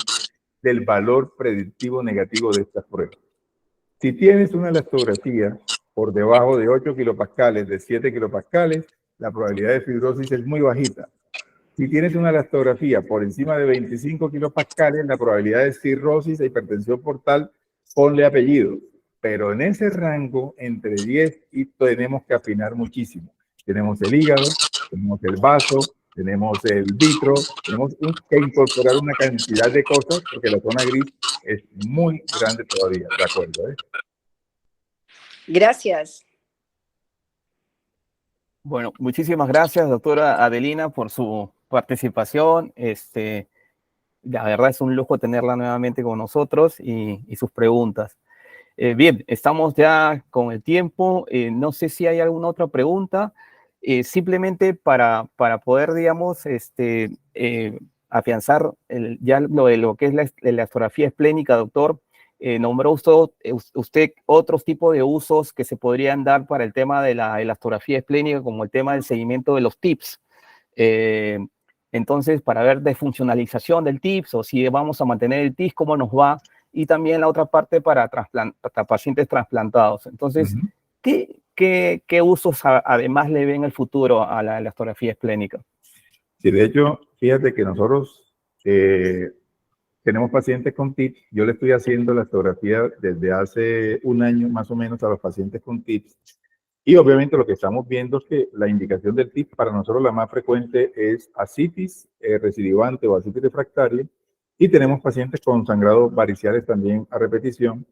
del valor predictivo negativo de estas pruebas. Si tienes una elastografía por debajo de 8 kilopascales, de 7 kilopascales, la probabilidad de fibrosis es muy bajita. Si tienes una elastografía por encima de 25 kilopascales, la probabilidad de cirrosis e hipertensión portal, ponle apellido. Pero en ese rango, entre 10 y tenemos que afinar muchísimo. Tenemos el hígado, tenemos el vaso, tenemos el vitro, tenemos que incorporar una cantidad de cosas porque la zona gris es muy grande todavía, ¿de acuerdo? Gracias. Bueno, muchísimas gracias, doctora Adelina, por su participación. La verdad es un lujo tenerla nuevamente con nosotros y sus preguntas. Bien, estamos ya con el tiempo. No sé si hay alguna otra pregunta. Simplemente para poder, digamos, afianzar ya lo que es la elastografía esplénica, doctor, nombró usted otros tipos de usos que se podrían dar para el tema de la elastografía esplénica, como el tema del seguimiento de los TIPS. Entonces, para ver desfuncionalización del TIPS o si vamos a mantener el TIPS, cómo nos va, y también la otra parte para pacientes trasplantados. Entonces, ¿qué usos además le ven el futuro a la elastografía esplénica? Sí, de hecho, fíjate que nosotros tenemos pacientes con TIPS. Yo le estoy haciendo la elastografía desde hace un año más o menos a los pacientes con TIPS. Y obviamente lo que estamos viendo es que la indicación del TIPS para nosotros la más frecuente es ascitis recidivante o ascitis refractaria. Y tenemos pacientes con sangrados variciales también a repetición.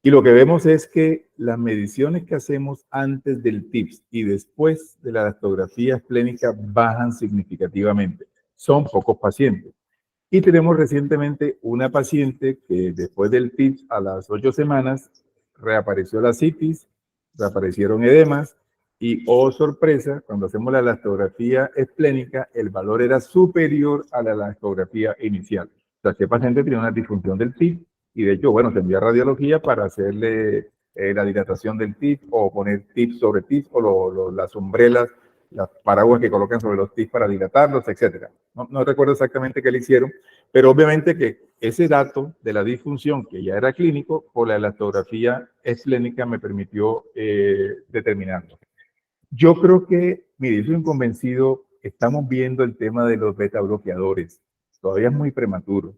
Y lo que vemos es que las mediciones que hacemos antes del TIPS y después de la elastografía esplénica bajan significativamente. Son pocos pacientes. Y tenemos recientemente una paciente que después del TIPS a las 8 semanas reapareció la ascitis, reaparecieron edemas y, oh sorpresa, cuando hacemos la elastografía esplénica, el valor era superior a la elastografía inicial. O sea, este paciente tenía una disfunción del TIPS y de hecho, bueno, se envía a radiología para hacerle la dilatación del TIPS o poner TIPS sobre TIPS o las umbrelas, las paraguas que colocan sobre los TIPS para dilatarlos, etcétera. No recuerdo exactamente qué le hicieron, pero obviamente que ese dato de la disfunción, que ya era clínico, por la elastografía esplénica me permitió determinarlo. Yo creo que, mire, yo soy un convencido, estamos viendo el tema de los beta bloqueadores. Todavía es muy prematuro,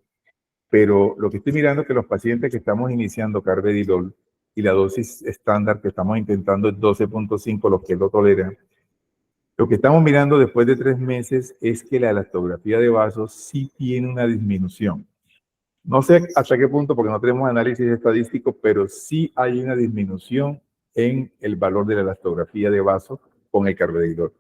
pero lo que estoy mirando es que los pacientes que estamos iniciando carvedilol y la dosis estándar que estamos intentando es 12.5, los que lo toleran. Lo que estamos mirando después de 3 meses es que la elastografía de vasos sí tiene una disminución. No sé hasta qué punto, porque no tenemos análisis estadístico, pero sí hay una disminución en el valor de la elastografía de vasos con el carvedilol.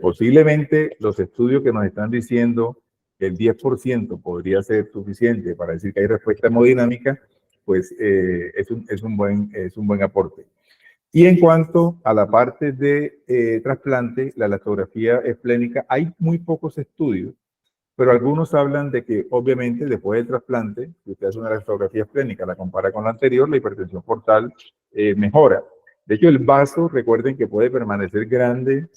Posiblemente los estudios que nos están diciendo que el 10% podría ser suficiente para decir que hay respuesta hemodinámica, pues es un buen aporte. Y en cuanto a la parte de trasplante, la elastografía esplénica, hay muy pocos estudios Pero algunos hablan de que, obviamente, después del trasplante, si usted hace una radiografía esplénica, la compara con la anterior, la hipertensión portal mejora. De hecho, el vaso, recuerden que puede permanecer grande,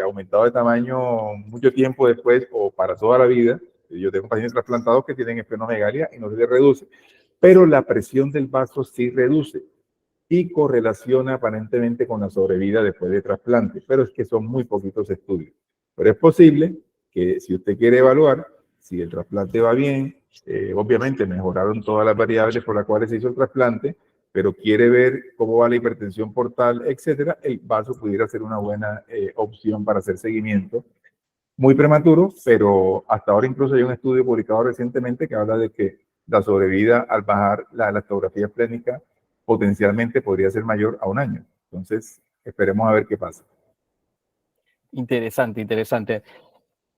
aumentado de tamaño mucho tiempo después o para toda la vida. Yo tengo pacientes trasplantados que tienen esplenomegalia y no se les reduce. Pero la presión del vaso sí reduce y correlaciona aparentemente con la sobrevida después de trasplante. Pero es que son muy poquitos estudios. Pero es posible que si usted quiere evaluar si el trasplante va bien, obviamente mejoraron todas las variables por las cuales se hizo el trasplante, pero quiere ver cómo va la hipertensión portal, etcétera, el vaso pudiera ser una buena opción para hacer seguimiento. Muy prematuro, pero hasta ahora incluso hay un estudio publicado recientemente que habla de que la sobrevida al bajar la elastografía esplénica potencialmente podría ser mayor a 1 año. Entonces, esperemos a ver qué pasa. Interesante, interesante.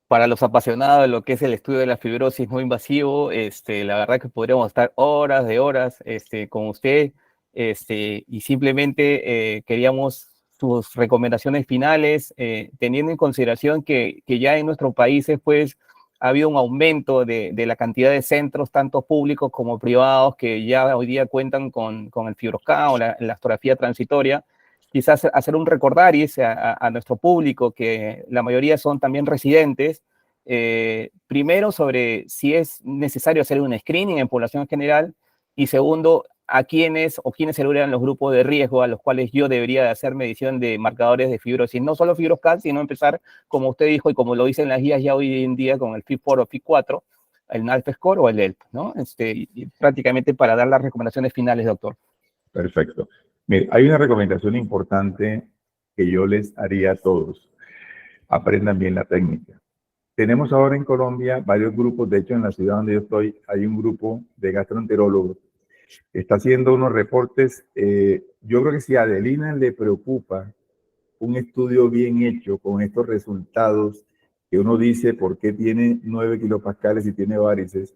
Para los apasionados de lo que es el estudio de la fibrosis no invasivo, la verdad que podríamos estar horas de horas con usted, y simplemente queríamos sus recomendaciones finales, teniendo en consideración que ya en nuestros países pues ha habido un aumento de la cantidad de centros, tanto públicos como privados, que ya hoy día cuentan con el FibroScan o la elastografía transitoria. Quizás hacer un recordaris a nuestro público, que la mayoría son también residentes, primero sobre si es necesario hacer un screening en población general, y segundo, a quiénes serían los grupos de riesgo a los cuales yo debería de hacer medición de marcadores de fibrosis, no solo FibroScan, sino empezar, como usted dijo y como lo dicen las guías ya hoy en día, con el FIB-4 o FIB-4, el NALF score o el ELP, ¿no? Y prácticamente para dar las recomendaciones finales, doctor. Perfecto. Mire, hay una recomendación importante que yo les haría a todos. Aprendan bien la técnica. Tenemos ahora en Colombia varios grupos, de hecho en la ciudad donde yo estoy hay un grupo de gastroenterólogos que está haciendo unos reportes. Yo creo que si a Adelina le preocupa un estudio bien hecho con estos resultados, que uno dice por qué tiene 9 kilopascales y tiene varices,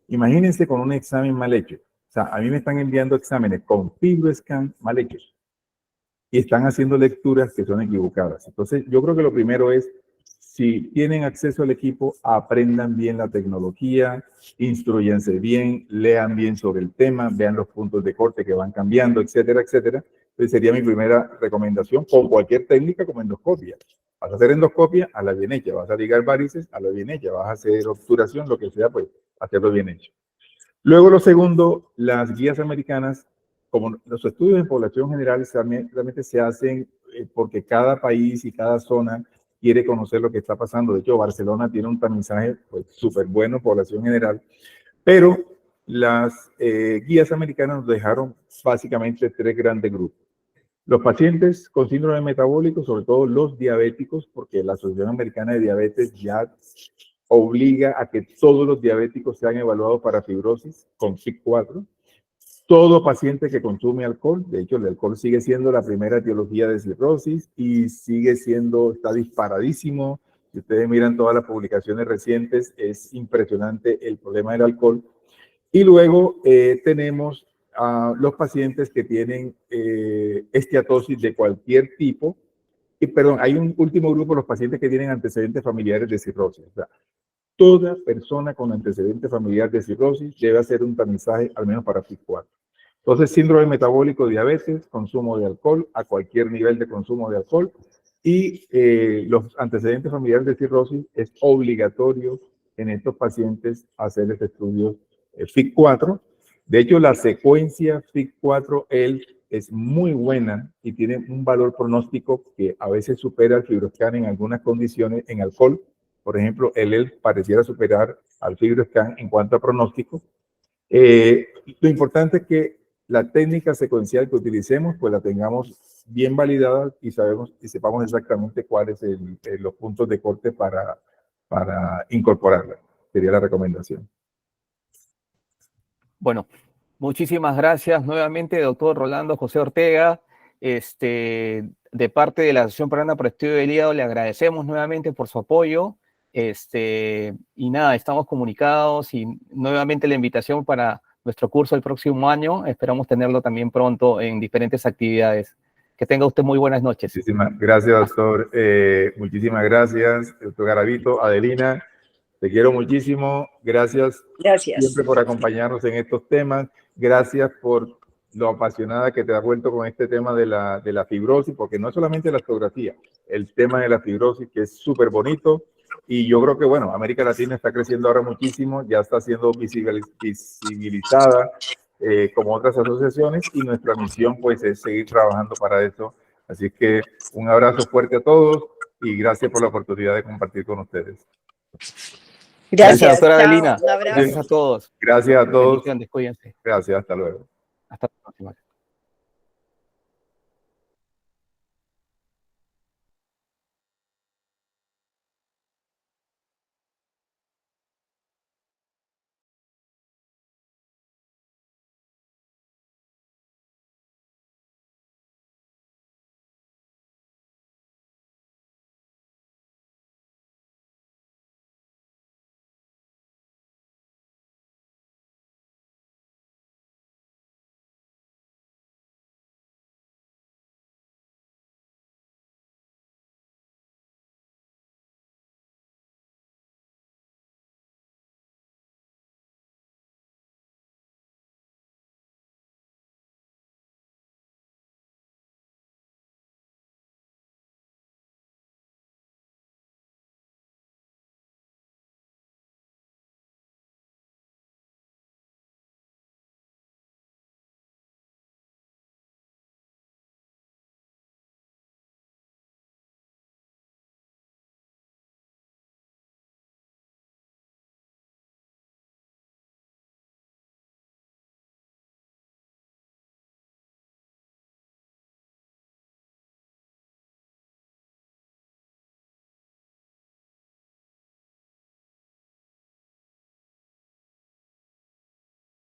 imagínense con un examen mal hecho. O sea, a mí me están enviando exámenes con FibroScan mal hechos y están haciendo lecturas que son equivocadas. Entonces, yo creo que lo primero es, si tienen acceso al equipo, aprendan bien la tecnología, instruyanse bien, lean bien sobre el tema, vean los puntos de corte que van cambiando, etcétera, etcétera. Entonces, sería mi primera recomendación con cualquier técnica como endoscopia. Vas a hacer endoscopia, a la bien hecha. Vas a ligar varices, a la bien hecha. Vas a hacer obturación, lo que sea, pues hacerlo bien hecho. Luego, lo segundo, las guías americanas, como los estudios en población general realmente se hacen porque cada país y cada zona quiere conocer lo que está pasando. De hecho, Barcelona tiene un tamizaje pues, súper bueno, población general, pero las guías americanas nos dejaron básicamente 3 grandes grupos. Los pacientes con síndrome metabólico, sobre todo los diabéticos, porque la Asociación Americana de Diabetes ya obliga a que todos los diabéticos sean evaluados para fibrosis con FIB-4. Todo paciente que consume alcohol, de hecho el alcohol sigue siendo la primera etiología de cirrosis y está disparadísimo. Si ustedes miran todas las publicaciones recientes, es impresionante el problema del alcohol. Y luego tenemos a los pacientes que tienen esteatosis de cualquier tipo. Y perdón, hay un último grupo, los pacientes que tienen antecedentes familiares de cirrosis. O sea, toda persona con antecedente familiar de cirrosis debe hacer un tamizaje al menos para FIB-4. Entonces, síndrome metabólico, diabetes, consumo de alcohol, a cualquier nivel de consumo de alcohol, y los antecedentes familiares de cirrosis, es obligatorio en estos pacientes hacer este estudio FIB-4. De hecho, la secuencia FIB-4-ELF es muy buena y tiene un valor pronóstico que a veces supera el FibroScan en algunas condiciones. En alcohol, por ejemplo, el ELF pareciera superar al FibroScan en cuanto a pronóstico. Lo importante es que la técnica secuencial que utilicemos, pues la tengamos bien validada y sepamos exactamente cuáles son los puntos de corte para incorporarla. Sería la recomendación. Bueno, muchísimas gracias nuevamente, doctor Rolando José Ortega. De parte de la Asociación Peruana por Estudio del Hígado, le agradecemos nuevamente por su apoyo. Y nada, estamos comunicados y nuevamente la invitación para nuestro curso el próximo año. Esperamos tenerlo también pronto en diferentes actividades. Que tenga usted muy buenas noches. Muchísimas gracias, doctor. Muchísimas gracias, doctor Garavito, Adelina. Te quiero muchísimo. Gracias Gracias. siempre por acompañarnos en estos temas. Gracias por lo apasionada que te has vuelto con este tema de la fibrosis, porque no es solamente la astografía, el tema de la fibrosis, que es súper bonito. Y yo creo que, bueno, América Latina está creciendo ahora muchísimo, ya está siendo visibilizada como otras asociaciones, y nuestra misión pues es seguir trabajando para eso. Así que un abrazo fuerte a todos y gracias por la oportunidad de compartir con ustedes. Gracias, doctora chao, Adelina. un abrazo. Gracias a todos. Gracias a todos. Bendiciones, cuídense. Gracias, hasta luego. Hasta la próxima.